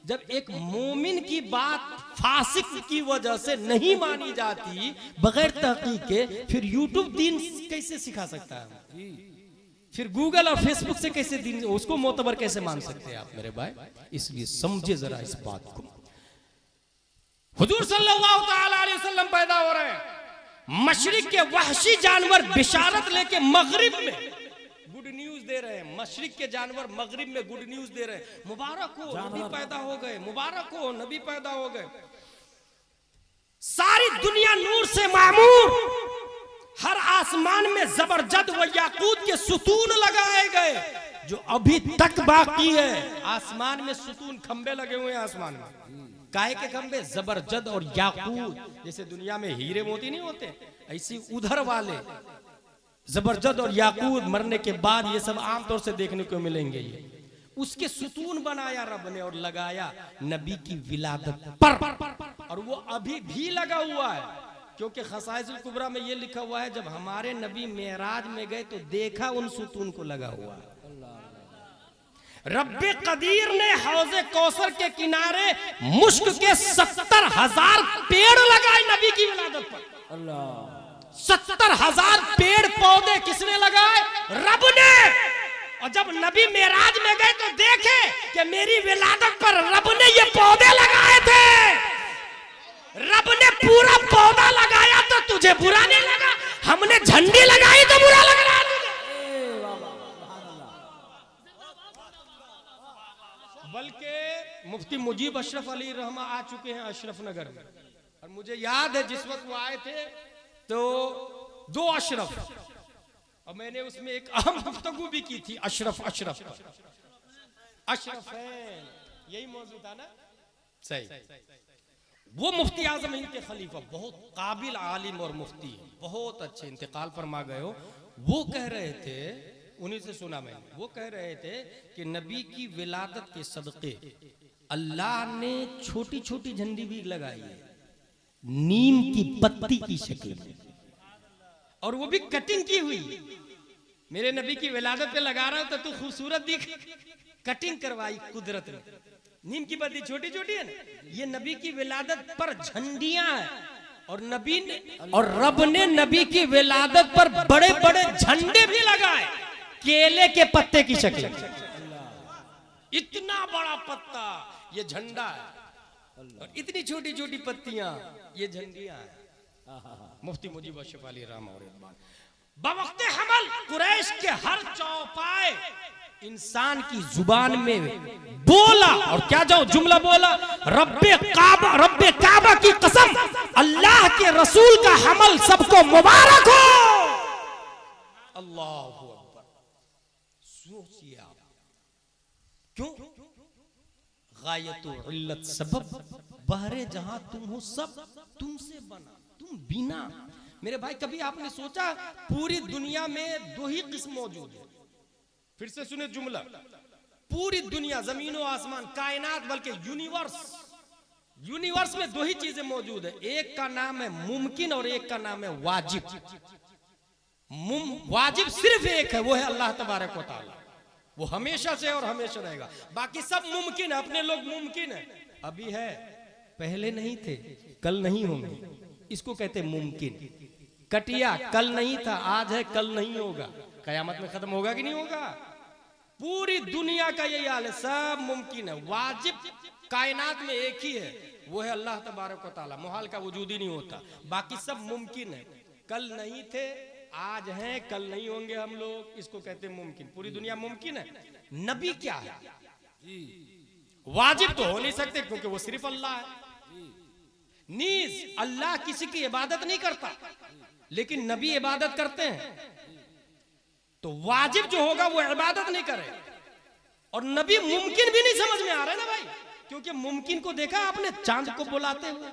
जब एक मोमिन की बात फासिक की वजह से नहीं मानी जाती बगैर तहकीक के, फिर यूट्यूब दीन कैसे सिखा सकता है? फिर गूगल और फेसबुक से कैसे दीन, उसको मोतबर कैसे मान सकते हैं आप मेरे भाई? इसलिए समझे जरा इस बात को। हुजूर सल्लल्लाहु अलैहि वसल्लम पैदा हो रहे हैं, मशरिक के वहशी जानवर बिशारत लेके मगरिब में गुड न्यूज दे रहे हैं। मशरिक के जानवर मगरिब में गुड न्यूज दे रहे हैं, मुबारक हो नबी पैदा हो गए, मुबारक हो नबी पैदा हो गए। सारी दुनिया नूर से मामूर, हर आसमान में जबरजद व याकूत के सुतून लगाए गए, जो अभी तक बाकी है। आसमान में सुतून, खंबे लगे हुए हैं आसमान में। काहे के खंबे? जबरजद और याकूत। जैसे दुनिया में हीरे मोती नहीं होते, ऐसी उधर वाले जबरजद और याकूत मरने के बाद ये सब आमतौर से देखने को मिलेंगे। ये उसके सुतून बनाया रब ने और लगाया नबी की विलादत पर, और वो अभी भी लगा हुआ है। क्योंकि खसाइसुल कुबरा में ये लिखा हुआ है, जब हमारे नबी मेराज में गए तो देखा उन सुतून को लगा हुआ है। रब्बे कदीर ने हौजे कौसर के किनारे मुश्क के 70,000 पेड़ लगाए नबी की विलादत पर। अल्लाह, 70,000 पेड़ पौधे किसने लगाए? रब ने। और जब नबी मेराज में गए तो देखे कि मेरी विलादत पर रब ने ये पौधे लगाए थे। रब ने पूरा पौधा लगाया तो तुझे बुरा नहीं लगा, हमने झंडी लगाई तो बुरा लग रहा तुझे। बल्कि मुफ्ती मुजीब अशरफ अली रहमा आ चुके हैं अशरफ नगर में, और मुझे याद है जिस वक्त वो आए थे तो 2 अशरफ, और मैंने उसमें एक अहम गुफ्तगू भी की थी अशरफ है, यही मौजूद था ना? सही। वो मुफ्ती आजम हिंद के खलीफा, बहुत काबिल आलिम और मुफ्ती है, बहुत अच्छे, इंतकाल फरमा गए हो। वो कह रहे थे, उन्हीं से सुना मैंने, वो कह रहे थे कि नबी की विलादत के सदक़े अल्लाह ने छोटी छोटी झंडी भी लगाई है, नीम की पत्ती की शक्ल में, और वो भी कटिंग की हुई। मेरे नबी की विलादत पे लगा रहा हूं तो तू खूबसूरत दिख, कटिंग करवाई कुदरत ने। नीम की पत्ती छोटी छोटी है ना, ये नबी की विलादत पर झंडियां हैं, और नबी ने और रब ने नबी की विलादत पर बड़े बड़े झंडे भी लगाए, केले के पत्ते की शक्ल। इतना बड़ा पत्ता ये झंडा है, और इतनी छोटी छोटी पत्तियां ये झंडियां हैं। मुफ्ती मुजीब अशरफ अली रहमा और बवक्ते हमल कुरैश के हर चौपाए इंसान की जुबान में बोला, और क्या जाओ जुमला बोला, रब्बे काबा की कसम, अल्लाह के रसूल का हमल सबको मुबारक हो। अल्लाहु अकबर। सोचिए आप, क्यों? गायतु इल्लत सबब, बहरे जहां तुम हो सब तुमसे बना, तुम बिना मेरे भाई कभी आपने सोचा पूरी दुनिया में 2 ही किस्म मौजूद है? फिर से सुने जुमला, पूरी दुनिया, जमीन और आसमान, कायनात, बल्कि यूनिवर्स में 2 ही चीजें मौजूद है। एक का नाम है मुमकिन और एक का नाम है वाजिब। वाजिब सिर्फ एक है, वो है अल्लाह तबारक व तआला, वो हमेशा से और हमेशा रहेगा। बाकी सब मुमकिन है, अपने लोग मुमकिन है, अभी है, पहले नहीं थे, कल नहीं होंगे, इसको कहते हैं मुमकिन। कटिया कल नहीं था, आज है, कल नहीं होगा, कयामत में खत्म होगा कि नहीं होगा? पूरी दुनिया का यही हाल है, सब मुमकिन है। वाजिब कायनात में एक ही है, वो है अल्लाह तबारक व तआला, मुहाल का वजूद ही नहीं होता। बाकी सब मुमकिन है, कल नहीं थे, आज हैं, कल नहीं होंगे हम लोग, इसको कहते हैं मुमकिन। पूरी दुनिया मुमकिन है। नबी क्या है? वाजिब तो हो नहीं सकते क्योंकि वो सिर्फ अल्लाह है। नीज अल्लाह किसी की इबादत नहीं करता, लेकिन नबी इबादत करते हैं, तो वाजिब जो होगा वो इबादत नहीं करे। और नबी मुमकिन भी नहीं समझ में आ रहा है ना भाई, क्योंकि मुमकिन को देखा आपने चांद को बुलाते हुए,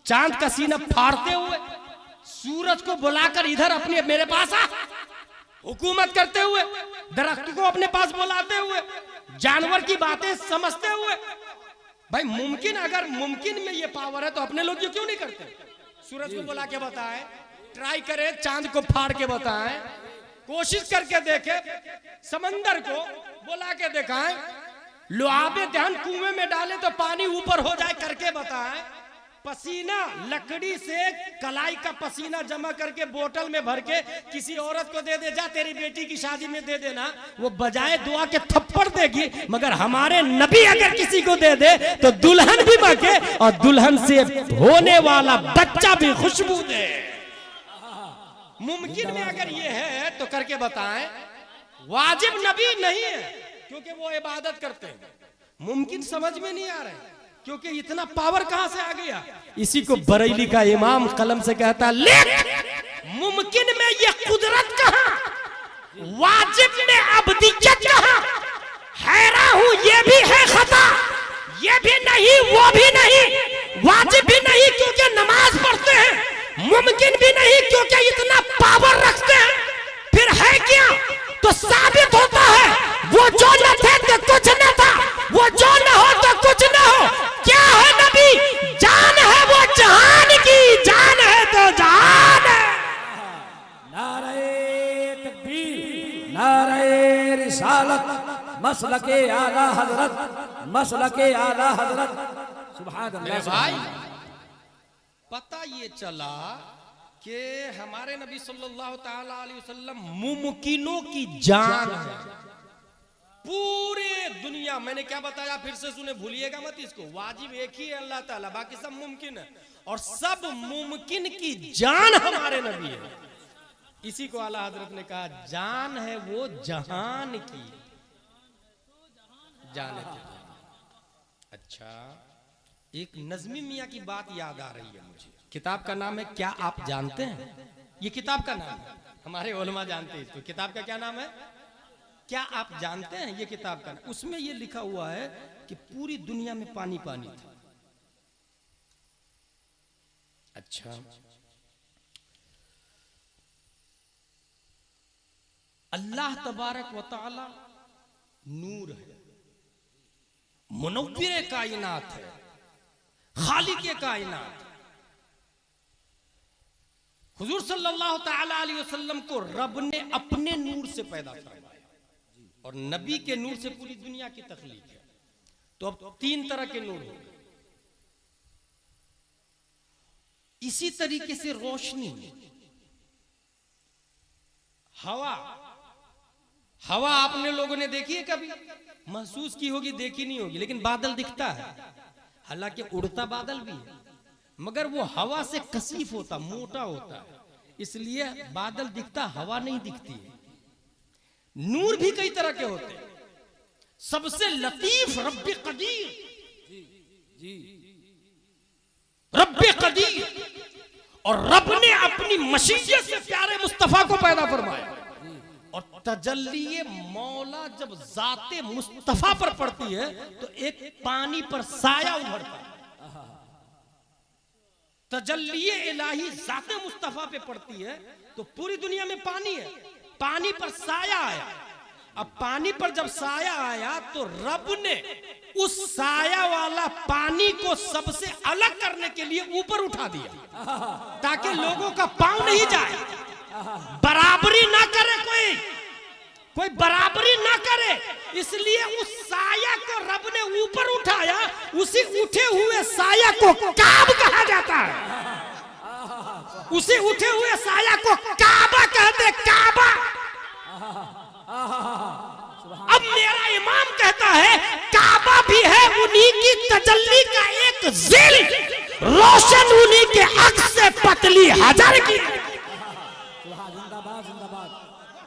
चांद का सीना फाड़ते हुए, सूरज को बुलाकर इधर अपने मेरे पास आ हुकूमत करते हुए, दरख्त को अपने पास बुलाते हुए, जानवर की बातें समझते हुए। भाई मुमकिन, अगर मुमकिन में ये पावर है तो अपने लोग ये क्यों नहीं करते? सूरज को बुला के बताएं, ट्राई करें, चांद को फाड़ के बताएं, कोशिश करके देखे, समंदर को बुला के दिखाएं, लुआबे ध्यान कुएं में डाले तो पानी ऊपर हो जाए करके बताएं, पसीना लकड़ी से कलाई का पसीना जमा करके बोतल में भर के किसी औरत को दे दे, जा तेरी बेटी की शादी में दे देना, वो बजाय दुआ के थप्पड़ देगी। मगर हमारे नबी अगर किसी को दे दे तो दुल्हन भी महके और दुल्हन से होने वाला बच्चा भी खुशबू दे। मुमकिन में अगर ये है तो करके बताएं। वाजिब नबी नहीं है क्योंकि वो इबादत करते हैं। मुमकिन समझ में नहीं आ रहा है क्योंकि इतना पावर कहां से आ गया। इसी को बरेली का इमाम कलम से कहता है, लेकिन मुमकिन में ये कुदरत कहां, वाजिब में अब्दियत कहां। हैरान हूं, ये भी है खता, ये भी नहीं, वो भी नहीं, वाजिब भी नहीं क्योंकि नमाज पढ़ते हैं, मुमकिन भी नहीं क्योंकि इतना पावर रखते हैं। फिर है क्या? तो साबित होता है वो जो न थे तो कुछ न था, वो जो न हो तो कुछ न हो। क्या है नबी? जान है वो जहान की, जान है तो जहान है। नारे तकबीर, नारे रिसालत, मसलके आला हजरत, मसलके आला हजरत। सुभान अल्लाह। भाई पता ये चला कि हमारे नबी सल्लल्लाहु ताला अलैहि वसल्लम मुमकिनों की जान है। पूरे दुनिया, मैंने क्या बताया फिर से सुने, भूलिएगा मत इसको। वाजिब एक ही है अल्लाह ताला, बाकी सब मुमकिन है, और सब मुमकिन की जान हमारे नबी है। इसी को आला हजरत ने कहा, जान है वो जहान की, जान है। अच्छा, एक नज़मी मियाँ की बात याद आ रही है मुझे। किताब का नाम है क्या आप जानते हैं? ये किताब का नाम है, हमारे उलमा जानते हैं इसको। किताब का क्या नाम है? क्या आप जानते हैं? ये किताब का नाम। उसमें ये लिखा हुआ है कि पूरी दुनिया में पानी पानी था। अच्छा, अल्लाह तबारक व तआला नूर है, मुनव्विर कायनात है, खालिक कायनात। हुजूर सल्लल्लाहु ताला अलैहि वसल्लम को रब ने अपने नूर से पैदा फरमाया और नबी के नूर से पूरी दुनिया की तख्लीक है। तो अब 3 तरह के नूर हो गए। इसी तरीके से रोशनी, हवा, हवा आपने लोगों ने देखी है कभी? महसूस की होगी, देखी नहीं होगी, लेकिन बादल दिखता है। हालांकि उड़ता बादल भी है, मगर वो हवा से कसीफ होता, मोटा होता है, इसलिए बादल दिखता, हवा नहीं दिखती है। नूर भी कई तरह के होते हैं। सबसे लतीफ रब्बे कदीर, रब्बे कदीर, और रब ने अपनी मशीयत से प्यारे मुस्तफा को पैदा फरमाया। और तजल्ली मौला जब जाते मुस्तफा पर पड़ती है तो एक पानी पर साया उभरता है। तजल्ली इलाही ज़ाते मुस्तफा पे पड़ती है तो पूरी दुनिया में पानी है, पानी पर साया आया। अब पानी पर जब साया आया तो रब ने उस साया वाला पानी को सबसे अलग करने के लिए ऊपर उठा दिया ताकि लोगों का पांव नहीं जाए, बराबरी ना करे, कोई बराबरी ना करे, इसलिए उस साया को रब ने ऊपर उठाया। उसी उठे हुए साया को काब कहा जाता है, उसी उठे हुए साया को काबा कहते, काबा। अब मेरा इमाम कहता है काबा भी है उन्हीं की तजल्ली का एक जिल, रोशन उन्हीं के अक्स से पतली हजर की। जिंदाबाद जिंदाबाद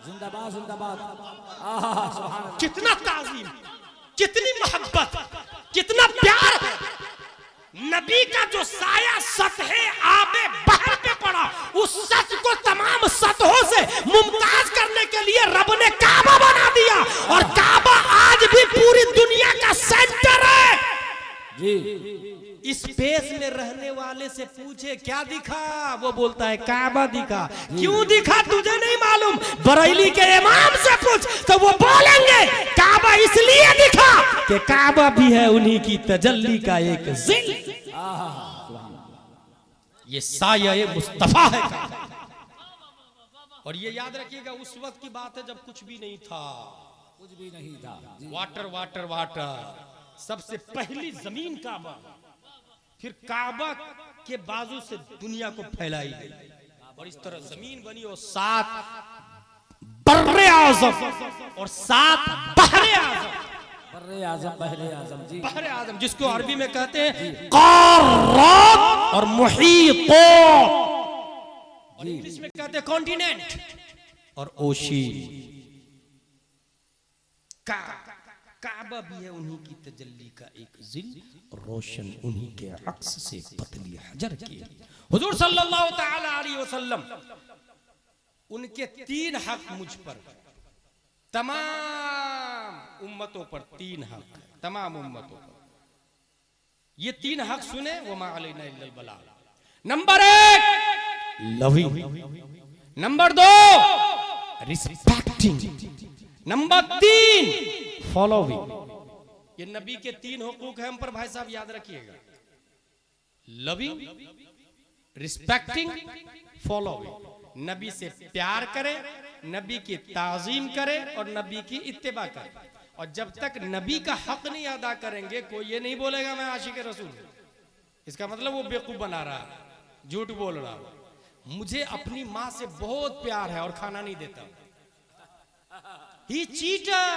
जिंदाबाद जिंदाबाद। कितना ताज़ीम, कितनी मोहब्बत, कितना प्यार है। नबी का जो साया सतहे आबे बहर पे पड़ा, उस सच को तमाम सतहों से मुमताज करने के लिए रब ने काबा बना दिया, और काबा आज भी पूरी दुनिया का सेंटर है जी। स्पेस में रहने वाले से पूछे क्या दिखा, वो बोलता है काबा दिखा। क्यों दिखा तुझे नहीं मालूम, बरेली के इमाम से पूछ तो वो बोलेंगे काबा इसलिए दिखा कि काबा भी है उन्हीं की तजल्ली का एक जिल। ये साया मुस्तफा है। और ये याद रखिएगा उस वक्त की बात है जब कुछ भी नहीं था, कुछ भी नहीं था। वाटर वाटर वाटर, सबसे पहली जमीन काबा, फिर काबा के बाजू से दुनिया को फैलाई गई, और इस तरह जमीन बनी, और 7 बर्रे आजम और 7 बहरे आजम। बर्रे आजम, बहरे आजम जी, बहरे आजम जिसको अरबी में कहते हैं क़ारात और मुहीक़ात, और इंग्लिश में कहते हैं कॉन्टिनेंट और ओशीन। काबा भी है उन्हीं की तजल्ली का एक जिल, रोशन उन्हीं के अक्स से पतली हजर की। हुजूर सल्लल्लाहु तआला अलैहि वसल्लम, उनके 3 हक मुझ पर, तमाम उम्मतों पर 3 हक, तमाम उम्मतों पर। ये 3 हक सुने, वमा अलैना इल्लल बलाग। Number 1 loving, number 2 respecting, number 3 following. ये नबी के 3 हुकूक हैं हम पर भाई साहब, याद रखिएगा। Loving, respecting, following. नबी से प्यार करें, नबी की ताजीम करें और नबी की इत्तिबा करें। और जब तक नबी का हक नहीं अदा करेंगे, कोई ये नहीं बोलेगा मैं आशिक रसूल, इसका मतलब वो बेवकूफ बना रहा है, झूठ बोल रहा है। मुझे अपनी माँ से बहुत प्यार है और खाना नहीं देता। He cheater,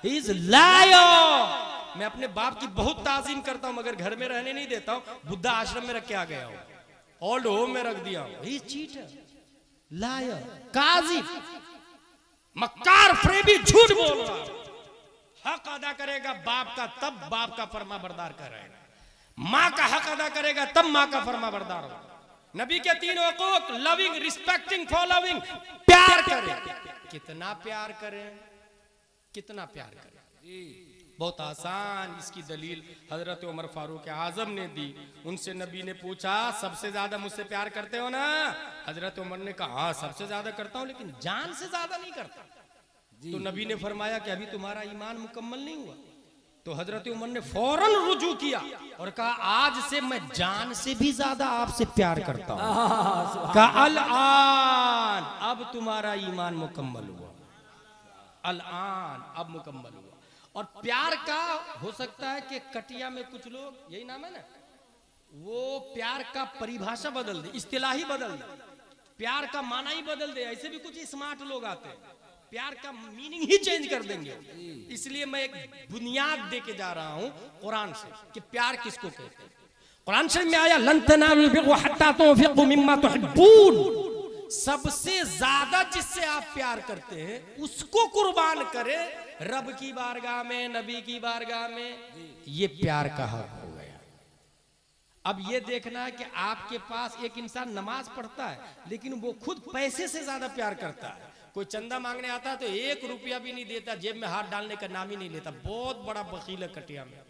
he is liar। मैं अपने बाप की बहुत ताजीम करता हूं मगर घर में रहने नहीं देता हूं, बुद्धा आश्रम में रख के आ गया हूं, ओल्ड होम में रख दिया हूं। He cheater, liar, काज़िब, मक्कार, फरेबी, झूठ बोल रहा। हक अदा करेगा बाप का तब बाप का फरमा बरदार करेगा, माँ का हक अदा करेगा तब माँ का फरमा बरदार होगा। नबी के 3 हुकूक, लविंग, रिस्पेक्टिंग, फॉलोइंग। प्यार करें, कितना प्यार करें, कितना प्यार करें, बहुत आसान। इसकी दलील हजरत उमर फारूक आजम ने दी। उनसे नबी ने पूछा सबसे ज्यादा मुझसे प्यार करते हो ना? हजरत उमर ने कहा हाँ सबसे ज्यादा करता हूं, लेकिन जान से ज्यादा नहीं करता। तो नबी ने फरमाया कि अभी तुम्हारा ईमान मुकम्मल नहीं हुआ। तो हजरत उमर ने फौरन रुजू किया और कहा आज से मैं जान से भी ज्यादा आपसे प्यार करता हूं। कहा अल आन, अब तुम्हारा ईमान मुकम्मल हुआ, अल आन, अब मुकम्मल हुआ। और प्यार का हो सकता है कि कटिया में कुछ लोग, यही नाम है ना, वो प्यार का परिभाषा बदल दे, इस्तिलाही बदल दे, प्यार का माना ही बदल दे। ऐसे भी कुछ स्मार्ट लोग आते हैं, प्यार का मीनिंग ही चेंज कर देंगे। इसलिए मैं एक बुनियाद दे के जा रहा हूं कुरान से कि प्यार किसको कहते हैं। कुरान शरीफ में आया लन तनालुल बिर्रा हत्ता तुनफिकू मिम्मा तुहिब्बून, सबसे ज्यादा जिससे आप प्यार करते हैं उसको कुर्बान करें रब की बारगाह में, नबी की बारगाह में। ये प्यार का हक हो गया। अब ये देखना है कि आपके पास एक इंसान नमाज पढ़ता है लेकिन वो खुद पैसे से ज्यादा प्यार करता है। कोई चंदा मांगने आता है तो 1 रुपया भी नहीं देता, जेब में हाथ डालने का नाम ही नहीं लेता, बहुत बड़ा बखील है कटिया में,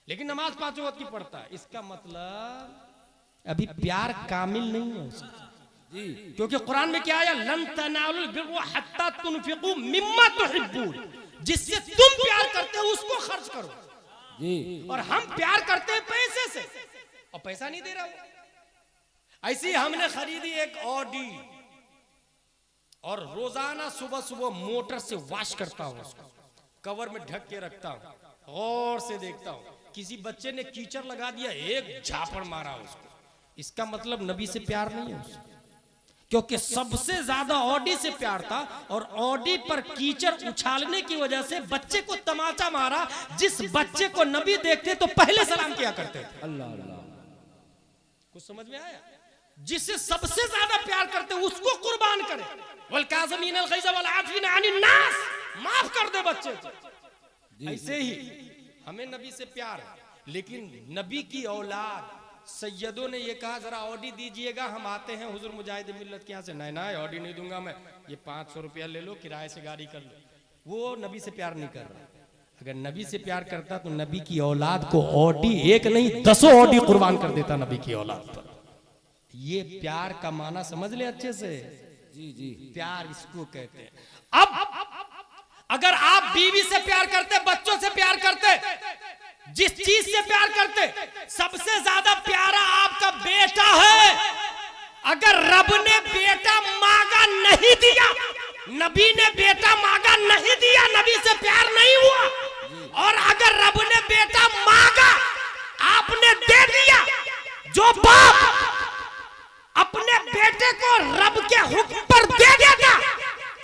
लेकिन नमाज 5 वक्त की पढ़ता है। इसका मतलब अभी प्यार कामिल नहीं है उसका। क्योंकि कुरान में क्या आया, लन तनालुल बिर्रा हत्ता तुनफिकू मिम्मा तुहिब्बून, जिससे तुम प्यार करते हो उसको खर्च करो जी। और हम प्यार करते हैं पैसे से और पैसा नहीं दे रहा वो। ऐसी हमने खरीदी एक ऑडी और रोजाना सुबह सुबह मोटर से वॉश करता हूं उसको, कवर में ढक के रखता हूं, गौर से देखता हूं। किसी बच्चे ने कीचड़ लगा दिया, एक झापड़ मारा उसको, इसका मतलब नबी से प्यार नहीं है उसको। क्योंकि सबसे ज्यादा ऑडी से प्यार था और ऑडी पर कीचड़ उछालने की वजह से बच्चे को तमाचा मारा। जिस बच्चे को नबी देखते तो पहले सलाम किया करते थे। अल्लाह अल्लाह, कुछ समझ में आया? जिससे सबसे ज्यादा प्यार करते उसको कुर्बान करे। वल काज़िमीनल गैज़ वल आफ़ीना अनिन नास, माफ कर दे बच्चे को। ऐसे ही हमें नबी से प्यार है, लेकिन नबी की औलाद सैयदों ने ये कहा जरा ऑडी दीजिएगा, हम आते हैं हुजूर मुजाहिद मिल्लत के यहाँ से, नहीं ना ऑडी नहीं दूंगा मैं, ये 500 रुपया ले लो, किराए से गाड़ी कर लो। वो नबी से प्यार नहीं कर रहा। अगर नबी से प्यार करता तो नबी की औलाद को ऑडी एक नहीं 10 ऑडी कुर्बान कर देता नबी की औलाद पर। ये प्यार का माना समझ ले अच्छे से। जी जी, प्यार इसको कहते हैं। अब अगर आप बीवी से प्यार करते, बच्चों से प्यार करते, जिस चीज से प्यार करते, सबसे ज्यादा प्यारा आपका बेटा है। अगर रब ने बेटा मांगा नहीं दिया, नबी ने बेटा मांगा नहीं दिया, नबी से प्यार नहीं हुआ। और अगर रब ने बेटा मांगा, आपने दे दिया, जो बाप अपने बेटे को रब के हुक्म पर दे देता,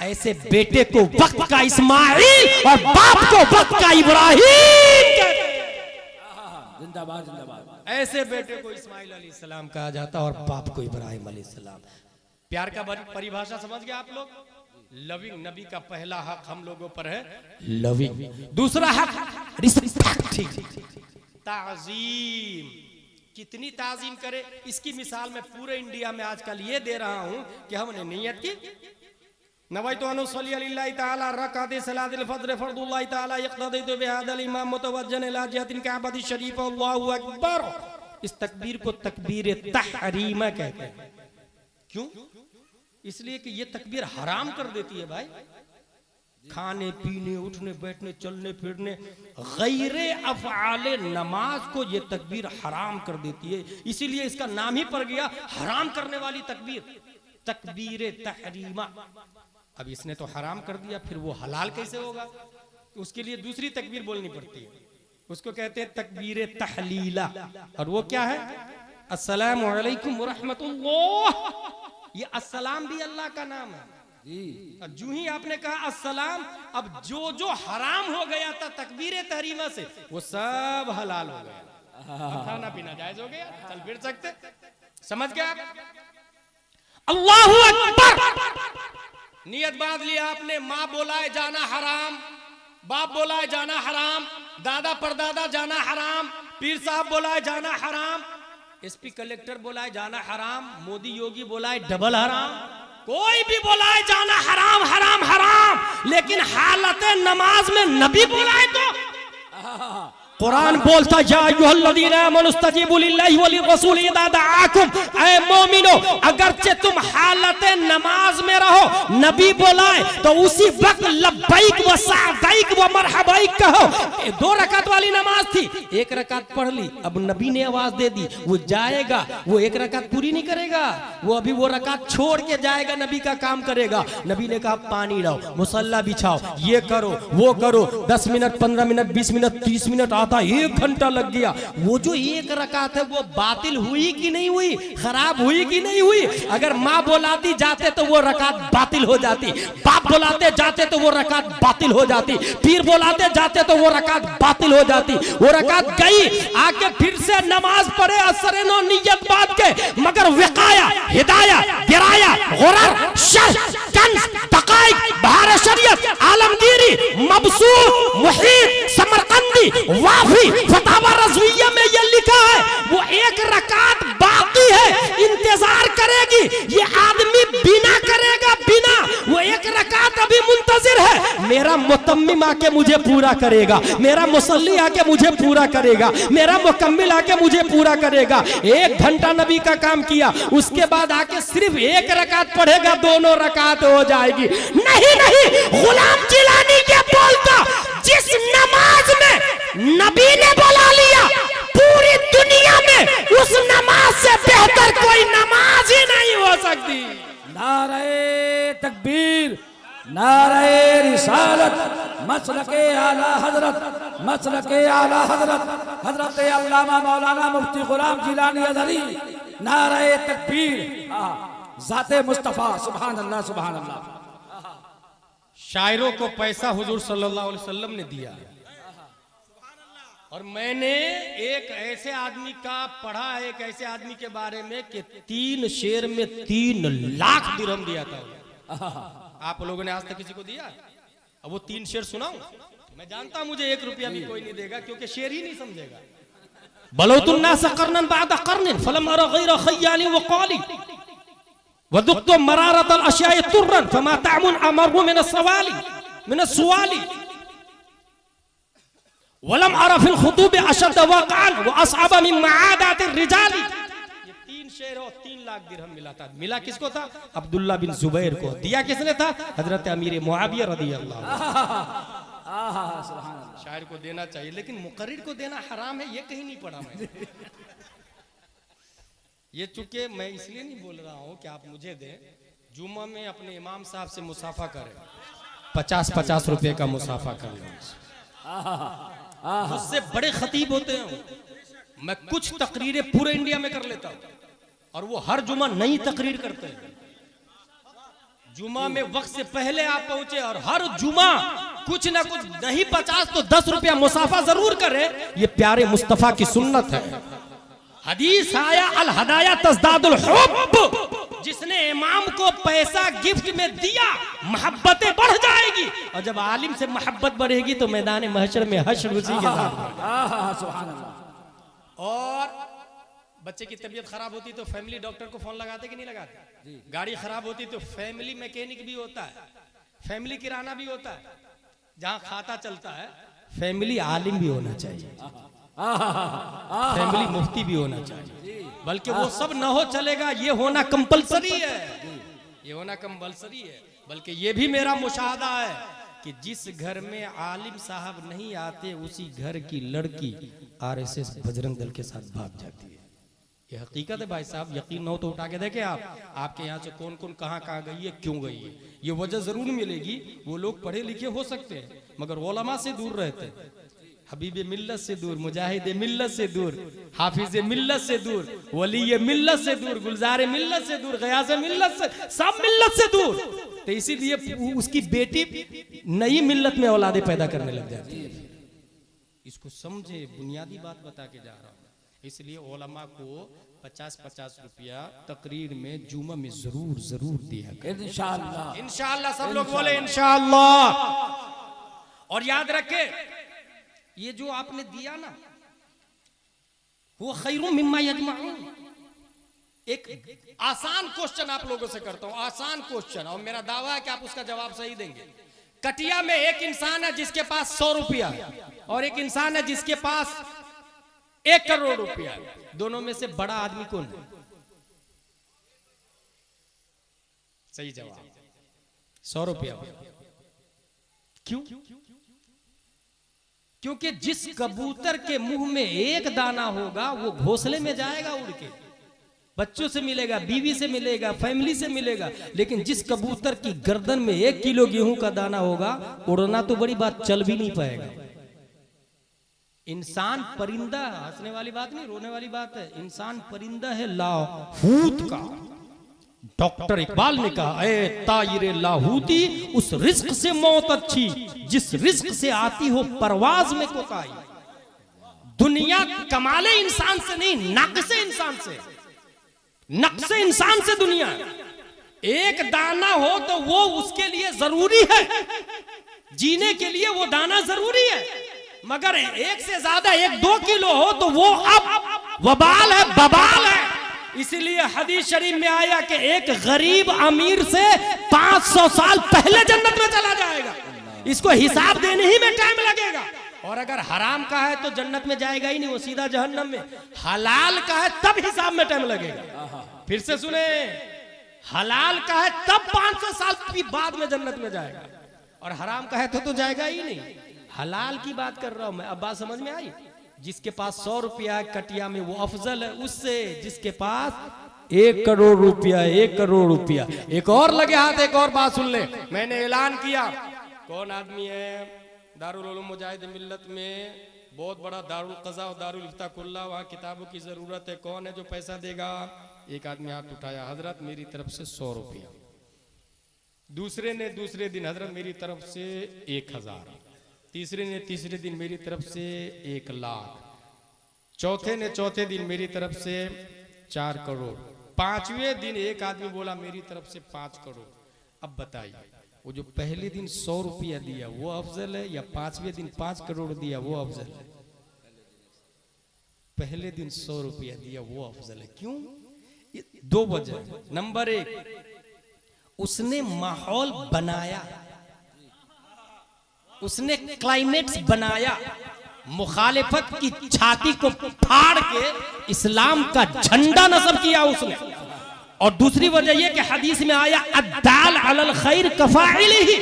ऐसे बेटे को वक्त का इस्माइल और बाप को वक्त का इब्राहिम कहते हैं। जिंदाबाद जिंदाबाद। ऐसे बेटे को इस्माइल अलैहिस्सलाम कहा जाता और बाप को इब्राहिम अलैहिस्सलाम। प्यार का परिभाषा समझ गए आप लोग? लविंग। नबी का पहला हक हम लोगों पर है लविंग। दूसरा हक रिस्पेक्टिंग, ताजीम। कितनी ताजीम करे, इसकी मिसाल मैं पूरे इंडिया में आजकल ये दे रहा हूं कि हमने नियत की, नवैतु अन उसल्ली लिल्लाहि तआला रकात सलातिल फज्र फर्दुल्लाहि तआला यक्तदी बिहादल इमाम मुतवज्जन इला जिहतिल काबती शरीफ अल्लाहु अकबर। इस तकबीर को तकबीर तहरीमा कहते हैं। क्यों? इसलिए कि ये तकबीर हराम कर देती है भाई। खाने पीने, उठने बैठने, चलने फिरने, गैरे अफ़आले नमाज को ये तकबीर हराम कर देती है। इसीलिए इसका नाम ही पड़ गया हराम करने वाली तकबीर, तकबीर तहरीमा। अब इसने तो हराम कर दिया, फिर वो हलाल कैसे होगा? तो उसके लिए दूसरी तकबीर बोलनी पड़ती है, उसको कहते हैं तकबीर तहलीला। और वो क्या है? अस्सलामु अलैकुम व रहमतुल्लाह। ये अस्सलाम भी अल्लाह का नाम है जी। जो ही आपने कहा अस्सलाम, अब जो जो हराम हो गया था तकबीर तहरीमा से, वो सब हलाल हो गया। खाना पीना जायज हो गया, चल फिर सकते। समझ गए आप? अल्लाहु अकबर। नियत बांध लिया आपने, माँ बोलाए जाना हराम, बाप बोलाए जाना हराम, दादा परदादा जाना हराम, पीर साहब बोलाए जाना हराम, एसपी कलेक्टर बोलाए जाना हराम, मोदी योगी बोलाए डबल हराम, कोई भी बोलाए जाना हराम हराम हराम। लेकिन हालत नमाज में नबी बोलाए तो कुरान बोलता या अय्युहल्लज़ीना आमनुस्तजीबू लिल्लाहि व लिर्रसूल इज़ा दआकुम। ऐ मोमिनो, अगरचे तुम हालत नमाज में रहो, नबी बुलाए तो उसी वक्त लब्बैक व सअदैक व मरहबैक कहो। 2 रकात वाली नमाज थी, 1 रकात पढ़ ली, अब नबी ने आवाज दे दी, वो जाएगा, वो 1 रकात पूरी नहीं करेगा, वो अभी वो रकात छोड़ के जाएगा, नबी का काम करेगा। नबी ने कहा पानी लाओ, मुसल्ला बिछाओ, ये करो वो करो, 10 मिनट 15 मिनट 20 मिनट 30 मिनट आता, 1 घंटा लग गया। वो जो 1 रकात है वो बातिल हुई कि नहीं हुई, खराब हुई कि नहीं हुई? अगर माँ बुलाती जाते तो वो रकात बातिल हो जाती, बाप बुलाते जाते तो वो रकात बातिल हो जाती, पीर बुलाते जाते तो वो रकात बातिल हो जाती। वो रकात गई, आके फिर से नमाज पढ़े असर नो नियत बात के, मगर विकाया, हिदाया, गिराया, गुरर, शह, कंस, दकाइक, बहार शरीयत, आलमगीरी, मबसूर, मुहीत, समरकंदी, वाफी, फतावा रज़विय्या में ये लिखा है वो 1 रकात बाकी है, इंतजार करेगी। ये आदमी बिना करेगा, बिना, वो 1 रकात अभी मुंतजिर है। है, मेरा मुतम्मिम आके मुझे पूरा करेगा, मेरा मुसल्ली आके मुझे पूरा करेगा, मेरा मुकम्मिल आके मुझे पूरा करेगा। 1 घंटा नबी का काम किया, उसके बाद आके सिर्फ 1 रकात पढ़ेगा, दोनों रकात हो जाएगी। नहीं नहीं, गुलाम जिलानी क्या बोलता, जिस नमाज में नबी ने बुला लिया पूरी दुनिया में उस नमाज से बेहतर कोई नमाज ही नहीं हो सकती। नारे तकबीर, नारे रिसालत, मसलके आला हजरत, मसलके आला हजरत हजरत अल्लामा मौलाना मुफ्ती गुलाम जिलानी अज़हरी। नारे तकबीर, ज़ाते मुस्तफ़ा, सुभान अल्लाह सुभान अल्लाह। शायरों को पैसा हुजूर सल्लल्लाहु अलैहि वसल्लम ने दिया, और मैंने एक ऐसे आदमी का पढ़ा, एक ऐसे आदमी के बारे में कि 3 शेर में 3 लाख दिरहम दिया था। आप लोगों ने आज तक किसी को दिया? अब वो 3 शेर सुनाऊं? मैं जानता हूं मुझे 1 रुपया भी कोई नहीं देगा, क्योंकि शेर ही नहीं समझेगा। बलौतुन्नास कर्नन बाद कर्नन फलम अरा गैर खय्याली व क़ाली वदुक्तु मरारत अल अशियाए तुर्रन फमा तामुन अमरु मिन अस्सवाली मिन अस्सवाली वलम अरा फिल खुतूब अशद वक़ान व असअब मिन मआदात रिजाली। ये 3 शेर और 3 लाख दिरहम मिला था। मिला किसको था? अब्दुल्ला बिन जुबैर को। दिया किसने था? हजरत अमीर मुआविया रदियल्लाहु अन्हु। शायर को देना चाहिए, लेकिन मुकर्रिर को देना हराम है, ये कहीं नहीं पढ़ा मैं। ये चूंकि मैं इसलिए नहीं बोल रहा हूं कि आप मुझे दें, जुम्मा में अपने इमाम साहब से मुसाफा करें, 50-50 रुपए का मुसाफा कर लें। उससे बड़े खतीब होते हैं। मैं कुछ तकरीरें पूरे इंडिया में कर लेता हूं, और वो हर जुम्मा नई तकरीर करते हैं। जुम्मा में वक्त से पहले आप पहुंचे, और हर जुम्मा कुछ ना कुछ नहीं 50 तो 10 रुपया मुसाफा जरूर करें। ये प्यारे मुस्तफा की सुन्नत है। हदीस आया अल हदाया तज़दादुल हुब्ब, जिसने इमाम को पैसा गिफ्ट में दिया मोहब्बतें बढ़ जाएगी, और जब आलिम से मोहब्बत बढ़ेगी तो मैदान महशर में हश्र उसी के साथ। सुभान अल्लाह। और बच्चे की तबीयत खराब होती तो फैमिली डॉक्टर को फोन लगाते कि नहीं लगाते? गाड़ी खराब होती तो फैमिली मैकेनिक भी होता है, फैमिली किराना भी होता है। जहां खाता चलता है फैमिली आलिम भी होना चाहिए, फैमिली मुफ्ती भी होना चाहिए। बल्कि वो सब न हो चलेगा, ये होना कंपलसरी है, ये होना कंपलसरी है। बल्कि ये भी मेरा मुशाहदा है कि जिस घर में आलिम साहब नहीं आते, उसी घर की लड़की आरएसएस बजरंग दल के साथ भाग जाती है। ये हकीकत है भाई साहब, यकीन न हो तो उठा के देखें आप, आपके यहाँ से कौन कौन कहाँ कहाँ गई है, क्यों गई है। ये वजह जरूर मिलेगी। वो लोग पढ़े लिखे हो सकते हैं, मगर उलमा से दूर रहते हैं, हबीब मिल्लत से दूर, मुजाहिद मिल्लत से दूर, हाफिज मिल्लत से दूर, वली मिल्लत से दूर, गुलजार मिल्लत से दूर, गयास मिल्लत से, सब मिल्लत से दूर। तो इसीलिए उसकी बेटी नई मिल्लत में औलादे पैदा करने लग जाती है। इसको समझे, बुनियादी बात बता के जा रहा हूँ। इसलिए उलमा को 50-50 रुपया तकरीर में जुमा में जरूर जरूर दिया करें। इंशाअल्लाह, इंशाअल्लाह। सब लोग बोले इंशाअल्लाह। और याद रखे, ये जो आपने दिया ना, वो खैरुम मिम्मा यजमाऊन। एक आसान क्वेश्चन आप लोगों से करता हूं, आसान क्वेश्चन, और मेरा दावा है कि आप उसका जवाब सही देंगे। कटिया में एक इंसान है जिसके पास 100 रुपया है, और एक इंसान है जिसके पास 1 करोड़ रुपया है। दोनों में से बड़ा आदमी कौन है? सही जवाब 100 रुपया। क्यों? क्योंकि जिस कबूतर के मुंह में 1 दाना होगा वो घोंसले में जाएगा उड़ के, बच्चों से मिलेगा, बीवी से मिलेगा, फैमिली से मिलेगा। लेकिन जिस कबूतर की गर्दन में 1 किलो गेहूं का दाना होगा, उड़ना तो बड़ी बात, चल भी नहीं पाएगा। इंसान परिंदा, हंसने वाली बात नहीं, रोने वाली बात है। इंसान परिंदा है लाहूत का। डॉक्टर इकबाल ने कहा, ए तायरे लाहूती, उस रिस्क से मौत अच्छी जिस रिस्क से आती हो परवाज में कोताही। दुनिया कमाले इंसान से नहीं, नक्शे इंसान से, नक्शे इंसान से दुनिया। 1 दाना हो तो वो उसके लिए जरूरी है, जीने के लिए वो दाना जरूरी है। मगर 1 से ज्यादा 1-2 किलो हो तो वो अब वबाल है, बबाल है। इसीलिए हदीस शरीफ में आया कि एक गरीब अमीर से 500 साल पहले जन्नत में चला जाएगा। इसको हिसाब देने ही में टाइम लगेगा। और अगर हराम का है तो जन्नत में जाएगा ही नहीं, वो सीधा जहन्नम में। हलाल का है तब हिसाब में टाइम लगेगा। फिर से सुने, हलाल का है तब 500 साल की बाद में जन्नत में जाएगा, और हराम का है तो जाएगा ही नहीं। हलाल की बात कर रहा हूं मैं। अब बात समझ में आई? जिसके पास 100 रुपया है कटिया में वो अफजल है उससे जिसके पास 1 करोड़ रुपया। 1 करोड़ रुपया। एक और लगे हाथ, एक और बात सुन ले। मैंने ऐलान किया, कौन आदमी है दारुल उलूम मुजाहिद मिल्लत में बहुत बड़ा दारुल क़ज़ा और दारुल इफ्ता कुल्ला, वहाँ किताबों की जरूरत है, कौन है जो पैसा देगा? एक आदमी हाथ उठाया, हजरत मेरी तरफ से 100 रुपया। दूसरे ने दूसरे दिन, हजरत मेरी तरफ से 1000। तीसरे ने तीसरे दिन मेरी तरफ से 1 लाख। चौथे ने चौथे दिन मेरी तरफ से 4 करोड़। 5वें दिन एक आदमी बोला मेरी तरफ से 5 करोड़। अब बताइए, वो जो पहले दिन 100 रुपया दिया वो अफजल है या 5वें दिन 5 करोड़ दिया वो अफजल है? पहले दिन 100 रुपया दिया वो अफजल है। क्यों? 2 वजह। नंबर 1, उसने माहौल बनाया, उसने क्लाइमेट्स बनाया, मुखालिफत की छाती को फाड़ के इस्लाम का झंडा नस्ब किया उसने। और दूसरी वजह यह कि हदीस में आया अद्दाल अलल खैर कफाइलिही,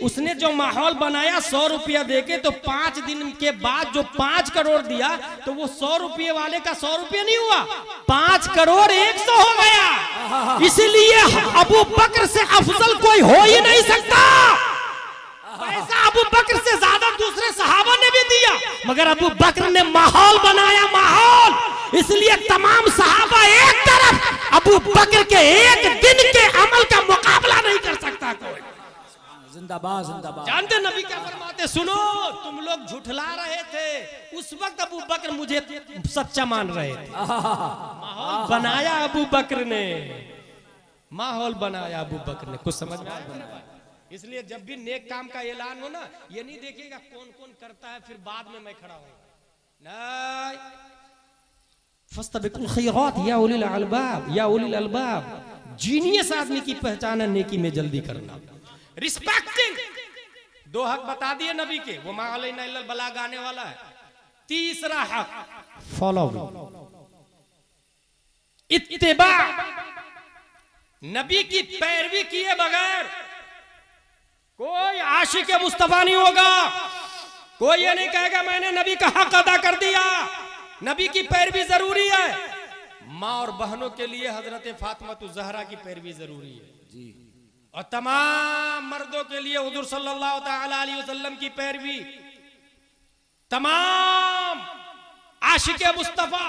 उसने जो माहौल बनाया 100 रुपया देके, तो 5 दिन के बाद जो 5 करोड़ दिया तो वो 100 रुपये वाले का 100 रुपया नहीं हुआ, 5 करोड़ 100 हो गया। इसलिए अबू बकर से अफजल कोई हो ही नहीं सकता। पैसा अबू बकर से ज्यादा दूसरे सहाबा ने भी दिया, मगर अबू बकर ने माहौल बनाया, माहौल। इसलिए तमाम सहाबा एक तरफ, अबू बकर के एक दिन के अमल का मुकाबला नहीं कर सकता कोई। जिंदाबाद जिंदाबाद। जानते नबी क्या फरमाते? सुनो, तुम लोग झुठला रहे थे उस वक्त, अबू बकर मुझे सच्चा मान रहे थे। माहौल बनाया अबू बकर ने, माहौल बनाया अबू बकर ने। कुछ समझ में आया? इसलिए जब भी नेक काम का ऐलान हो ना, ये नहीं देखिएगा कौन कौन करता है फिर बाद में मैं खड़ा हूं, नहीं। फस्तबिकुल खैरात या उलिल अलबाब, या उलिल अलबाब। जीनियस आदमी की पहचान है नेकी में जल्दी करना। रिस्पेक्टिंग 2 हक बता दिए नबी के, वो मा अलैना इल्लल बलाग आने वाला है। तीसरा हक फॉलोइंग, इत्तिबा। नबी की पैरवी किए बगैर कोई आशिक मुस्तफा नहीं होगा। कोई ये नहीं कहेगा मैंने नबी का हक अदा कर दिया। नबी की पैरवी जरूरी है। माँ और बहनों के लिए हजरत फातिमा ज़हरा की पैरवी जरूरी है जी। और तमाम मर्दों के लिए हुजूर सल्लल्लाहु तआला अलैहि वसल्लम की पैरवी। तमाम आशिक मुस्तफा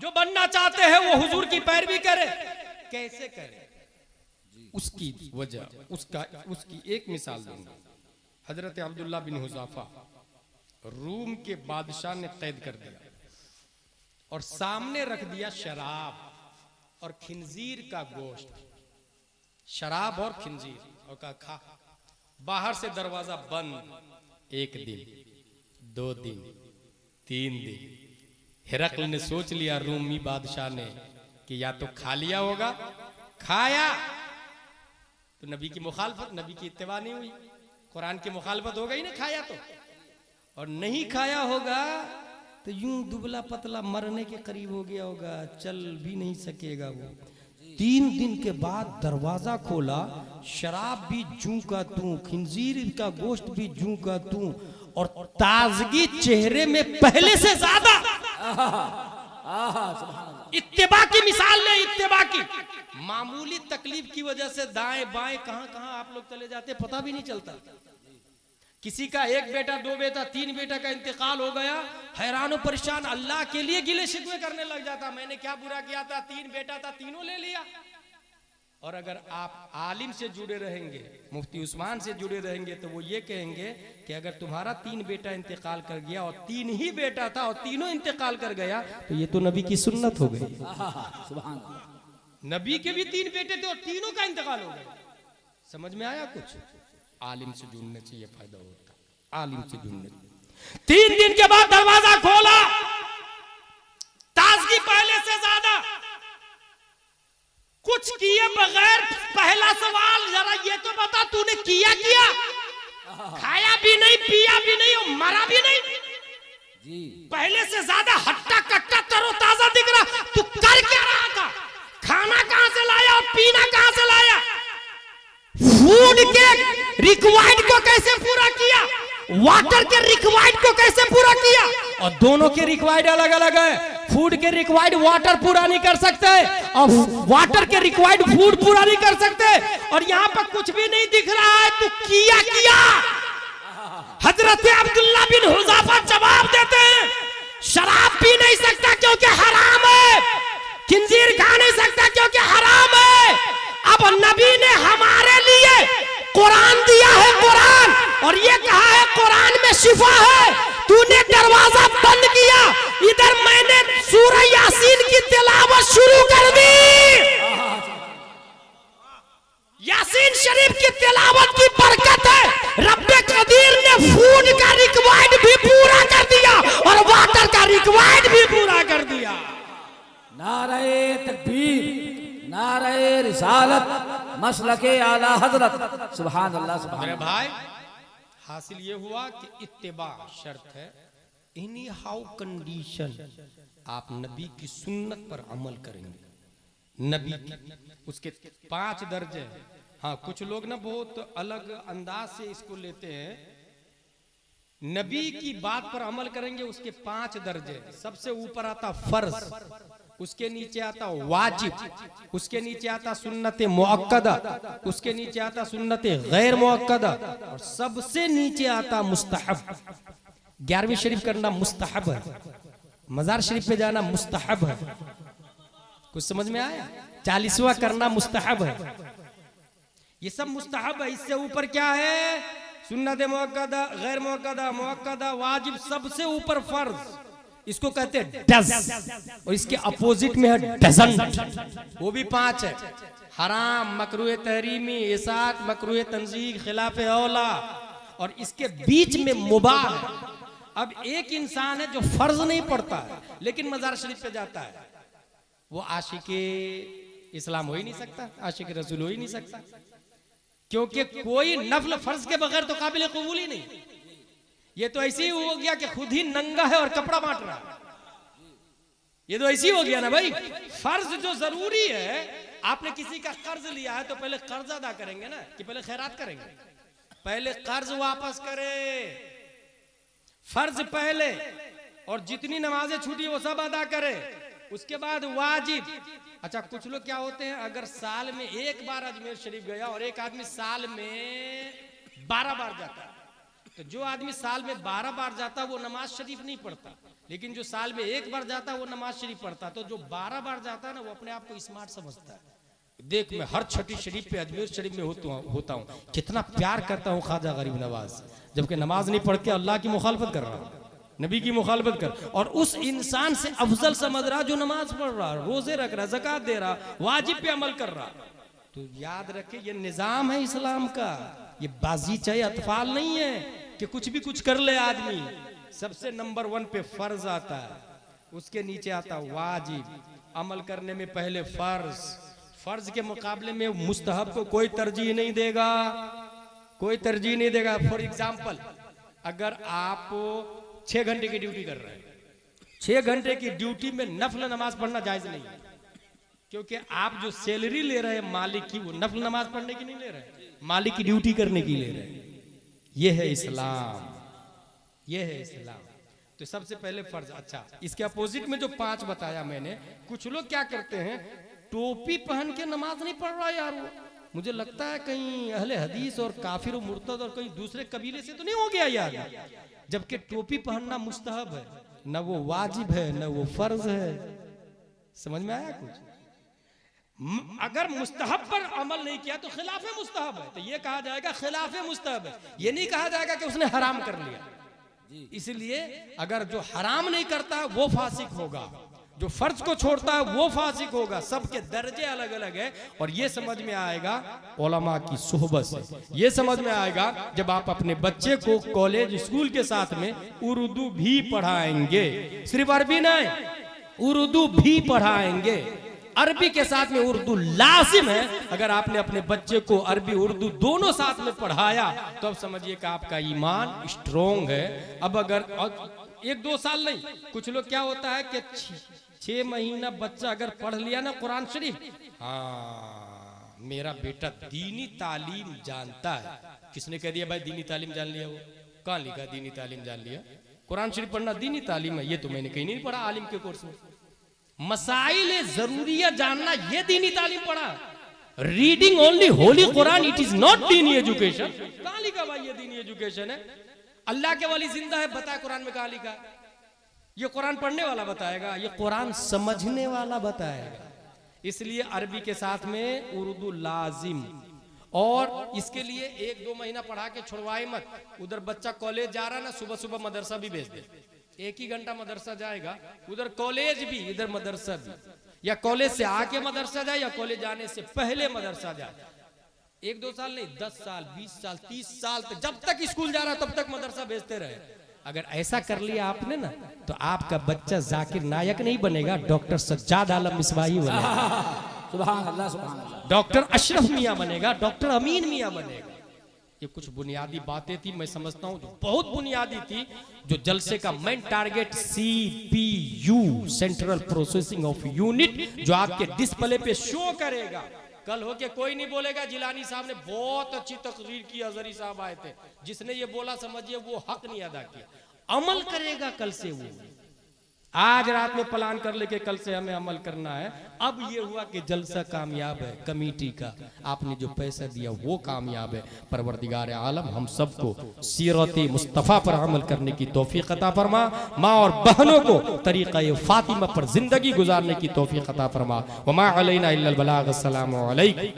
जो बनना चाहते हैं वो हुजूर की पैरवी करे। कैसे करे? उसकी वजह, उसकी एक मिसाल दूंगा। हजरत अब्दुल्ला बिन हुज़ाफा रूम के बादशाह ने कैद कर दिया और सामने रख दिया शराब और खिंजीर का गोश्त। शराब और खिंजीर, और कहा खा। बाहर से दरवाजा बंद। 1 दिन, 2 दिन, 3 दिन। हिरकल ने सोच लिया रूमी बादशाह ने कि या तो खा लिया होगा। खाया तो नबी की मुखालफत, नबी की इत्तिबा नहीं हुई, कुरान की मुखालफत हो गई ना खाया तो। और नहीं खाया होगा तो यूं दुबला पतला मरने के करीब हो गया होगा, चल भी नहीं सकेगा वो। 3 दिन के बाद दरवाजा खोला, शराब भी जूं का तूं, खिंजीर का गोश्त भी जूं का तूं, और ताजगी चेहरे में पहले से ज्यादा। इत्तिबा की मिसाल ले, इत्तिबा की। मामूली तकलीफ की वजह से दाएं बाएं कहां कहां आप लोग चले जाते पता भी नहीं चलता। किसी का 1 बेटा 2 बेटा 3 बेटा का इंतकाल हो गया, हैरान और परेशान, अल्लाह के लिए गिले शिकवे करने लग जाता, मैंने क्या बुरा किया था, 3 बेटा था, तीनों ले लिया। और अगर आप आलिम से जुड़े रहेंगे, मुफ्ती उस्मान से जुड़े रहेंगे, तो वो ये कहेंगे कि अगर तुम्हारा 3 बेटा इंतकाल कर गया और 3 ही बेटा था और तीनों इंतकाल कर गया, तो ये तो नबी की सुन्नत हो गई। सुभान अल्लाह। नबी के भी 3 बेटे थे और तीनों का इंतकाल हो गया। समझ में आया कुछ? आलिम से जुड़ने से ये फायदा होता, आलिम से जुड़ने। 3 दिन के बाद दरवाजा खोला, ताजगी पहले से ज्यादा। कुछ किए बगैर पहला सवाल, जरा ये तो बता तूने किया? खाया भी नहीं, पिया भी नहीं और मरा भी नहीं। जी पहले से ज्यादा हट्टा कट्टा तरोताजा दिख रहा। तू कर क्या रहा था? खाना कहां से लाया और पीना कहां से लाया? फूड के रिक्वायर्ड को कैसे पूरा किया? वाटर के रिक्वायर्ड को कैसे पूरा किया? और दोनों के रिक्वायर्ड अलग अलग है। फूड के रिक्वायर्ड वाटर पूरा नहीं कर सकते और वाटर के रिक्वायर्ड फूड पूरा नहीं कर सकते। और यहाँ पर कुछ भी नहीं दिख रहा है, तू किया। हजरत अब्दुल्ला बिन हुज़ाफा जवाब देते हैं, शराब पी नहीं सकता क्योंकि हराम है, खिंजीर खा नहीं सकता क्योंकि हराम है। अब नबी ने हमारे लिए कुरान दिया है, कुरान, और ये कहा है कुरान में शिफा है। तूने दरवाजा बंद किया, इधर मैंने सूरह यासीन की तिलावत शुरू कर दी। यासीन शरीफ की तिलावत की बरकत है, रब्बे कदीर ने फूड का रिक्वायर्ड भी पूरा कर दिया और वाटर का रिक्वायर्ड भी पूरा कर दिया। नारे तकबीर, नारे रिसालत, मसलके आला हजरत। सुभान अल्लाह, सुभान मेरे अल्लाह। भाई, हासिल ये हुआ कि इत्तिबा शर्त है। एनी हाउ कंडीशन आप नबी की सुन्नत पर अमल करेंगे। नबी की उसके 5 दर्जे हैं। हाँ, कुछ लोग ना बहुत अलग अंदाज से इसको लेते हैं। नबी की बात पर अमल करेंगे, उसके 5 दर्जे। सबसे ऊपर आता फर्ज, उसके नीचे आता वाजिब, उसके नीचे आता सुन्नत मुअक्कदा, उसके नीचे आता सुन्नत गैर मुअक्कदा, और सबसे नीचे आता मुस्तहब। 11वीं शरीफ करना मुस्तहब है, मजार शरीफ पे जाना मुस्तहब है। कुछ समझ में आया? 40वां करना मुस्तहब है। ये सब मुस्तहब है। इससे ऊपर क्या है? सुन्नत मुअक्कदा, गैर मुअक्कदा, मुअक्कदा, वाजिब, सबसे ऊपर फर्ज। इसको कहते हैं डज, और इसके अपोजिट में है डजन। वो भी 5 है। हराम, मकरूह तहरीमी, इसात, मकरूह तंजीह, खिलाफ औला, और इसके बीच में मुबाह है। अब एक इंसान है जो फर्ज नहीं पढ़ता है लेकिन मजार शरीफ पे जाता है, वो आशिके इस्लाम हो ही नहीं सकता, आशिक रसूल हो ही नहीं सकता, क्योंकि कोई नफल फर्ज के बगैर तो काबिल कबूल ही नहीं। ये तो ऐसे ही हो गया कि खुद ही नंगा है और कपड़ा बांट रहा है। ये तो ऐसे ही हो गया ना भाई। फर्ज जो जरूरी है, आपने किसी का कर्ज लिया है तो पहले कर्ज अदा करेंगे ना, कि पहले खैरात करेंगे? पहले कर्ज वापस करे, फर्ज पहले, और जितनी नमाजें छूटी वो सब अदा करे, उसके बाद वाजिब। अच्छा, कुछ लोग क्या होते हैं, अगर साल में 1 बार अजमेर शरीफ गया और एक आदमी साल में 12 बार जाता है, तो जो आदमी साल में 12 बार जाता है वो नमाज शरीफ नहीं पढ़ता, लेकिन जो साल में 1 बार जाता है वो नमाज शरीफ पढ़ता। तो जो 12 बार जाता है ना, वो अपने आप को स्मार्ट समझता है। देख, मैं हर छठी शरीफ पे अजमेर शरीफ में होता हूँ, कितना प्यार करता हूँ ख्वाजा गरीब नवाज, जबकि नमाज नहीं पढ़ के अल्लाह की मुखालफत कर रहा, नबी की मुखालफत कर। और उस इंसान से अफजल समझ रहा जो नमाज पढ़ रहा, रोजे रख रहा, ज़कात दे रहा, वाजिब पे अमल कर रहा। तो याद रखे, ये निजाम है इस्लाम का, ये बाजीचा अतफाल नहीं है कि कुछ भी कुछ कर ले आदमी। सबसे नंबर 1 पे फर्ज आता है, उसके नीचे आता वाजिब। अमल करने में पहले फर्ज, फर्ज के मुकाबले में मुस्तहब को कोई तरजीह नहीं देगा, कोई तरजीह नहीं देगा। फॉर एग्जाम्पल, अगर आप 6 घंटे की ड्यूटी कर रहे हैं, 6 घंटे की ड्यूटी में नफल नमाज पढ़ना जायज नहीं है, क्योंकि आप जो सैलरी ले रहे हैं मालिक की, वो नफल नमाज पढ़ने की नहीं ले रहे, मालिक की ड्यूटी करने की ले रहे हैं। ये है इस्लाम, ये है इस्लाम। तो सबसे पहले फर्ज। अच्छा, इसके अपोजिट में जो 5 बताया मैंने, कुछ लोग क्या करते हैं, टोपी पहन के नमाज नहीं पढ़ रहा यार, वो मुझे लगता है कहीं अहले हदीस और काफिर और मुर्तद और कहीं दूसरे कबीले से तो नहीं हो गया यार, जबकि टोपी पहनना मुस्तहब है, न वो वाजिब है न वो फर्ज है। समझ में आया कुछ? अगर मुस्तहब पर अमल नहीं किया तो खिलाफे मुस्तहब है, तो ये कहा जाएगा खिलाफे मुस्तहब है, ये नहीं कहा जाएगा कि उसने हराम कर लिया। इसलिए अगर जो हराम नहीं करता वो फासिक होगा, जो फर्ज को छोड़ता है वो फासिक होगा। सबके दर्जे अलग अलग है, और ये समझ में आएगा उलमा की सोहबत से, ये समझ में आएगा जब आप अपने बच्चे को कॉलेज स्कूल के साथ में उर्दू भी पढ़ाएंगे, सिर्फ अरबी नहीं, उर्दू भी पढ़ाएंगे, अरबी के साथ में उर्दू लाजिम है। अगर आपने अपने बच्चे को अरबी उर्दू दोनों साथ में पढ़ाया तो अब समझिए कि आपका ईमान स्ट्रोंग है। अब अगर 1-2 साल नहीं, कुछ लोग क्या होता है कि 6 महीना बच्चा अगर पढ़ लिया ना कुरान शरीफ, हाँ मेरा बेटा दीनी तालीम जानता है। किसने कह दिया भाई दीनी तालीम जान लिया? वो कहाँ लिखा दीनी तालीम जान लिया? कुरान शरीफ पढ़ना दीनी तालीम है, ये तो मैंने कहीं नहीं पढ़ा आलिम के कोर्स में। मसाइल जरूरिया जानना ये दीनी तालीम पढ़ा। Reading only Holi Quran it is not दीनी एजुकेशन। कहाँ लिखा भाई ये दीनी एजुकेशन है? अल्लाह के वाली जिंदा है, बताए कुरान में कहाँ लिखा? ये कुरान पढ़ने वाला बताएगा, ये कुरान समझने वाला बताएगा। इसलिए अरबी के साथ में उर्दू लाजिम, और इसके लिए 1-2 महीना पढ़ा के छुड़वाए मत। उधर बच्चा कॉलेज जा रहा है ना, सुबह सुबह मदरसा भी भेज दे। 1 ही घंटा मदरसा जाएगा, उधर कॉलेज भी इधर मदरसा भी, या कॉलेज से आके मदरसा जाए या कॉलेज जाने से पहले मदरसा जाए। 1-2 साल नहीं, 10 साल 20 साल 30 साल तक, जब तक स्कूल जा रहा है तब तक मदरसा भेजते रहे। अगर ऐसा कर लिया आपने ना तो आपका बच्चा जाकिर नायक नहीं बनेगा, डॉक्टर सज्जाद आलम मिसबाही बनेगा, सुभान अल्लाह सुभान अल्लाह, डॉक्टर अशरफ मियां बनेगा, डॉक्टर अमीन मियां बनेगा। ये कुछ बुनियादी बातें थी, मैं समझता हूँ जो बहुत बुनियादी थी, जो जलसे का main target CPU central processing of unit, जो आपके डिस्प्ले पे शो करेगा। कल हो के कोई नहीं बोलेगा जिलानी साहब ने बहुत अच्छी तकरीर की, अजहरी साहब आए थे, जिसने ये बोला समझिए वो हक नहीं अदा किया। अमल करेगा कल से वो। आज रात में प्लान कर लेके कल से हमें अमल करना है। अब ये हुआ कि जलसा कामयाब है, कमेटी का आपने जो पैसा दिया वो कामयाब है। परवरदिगार आलम हम सबको सीरत मुस्तफ़ा पर अमल करने की तौफीक अता फरमा। माँ और बहनों को तरीक़ा फातिमा पर जिंदगी गुजारने की तौफीक अता फरमा। वमा अलैना इल्लल बलाग। अस्सलामु अलैकुम।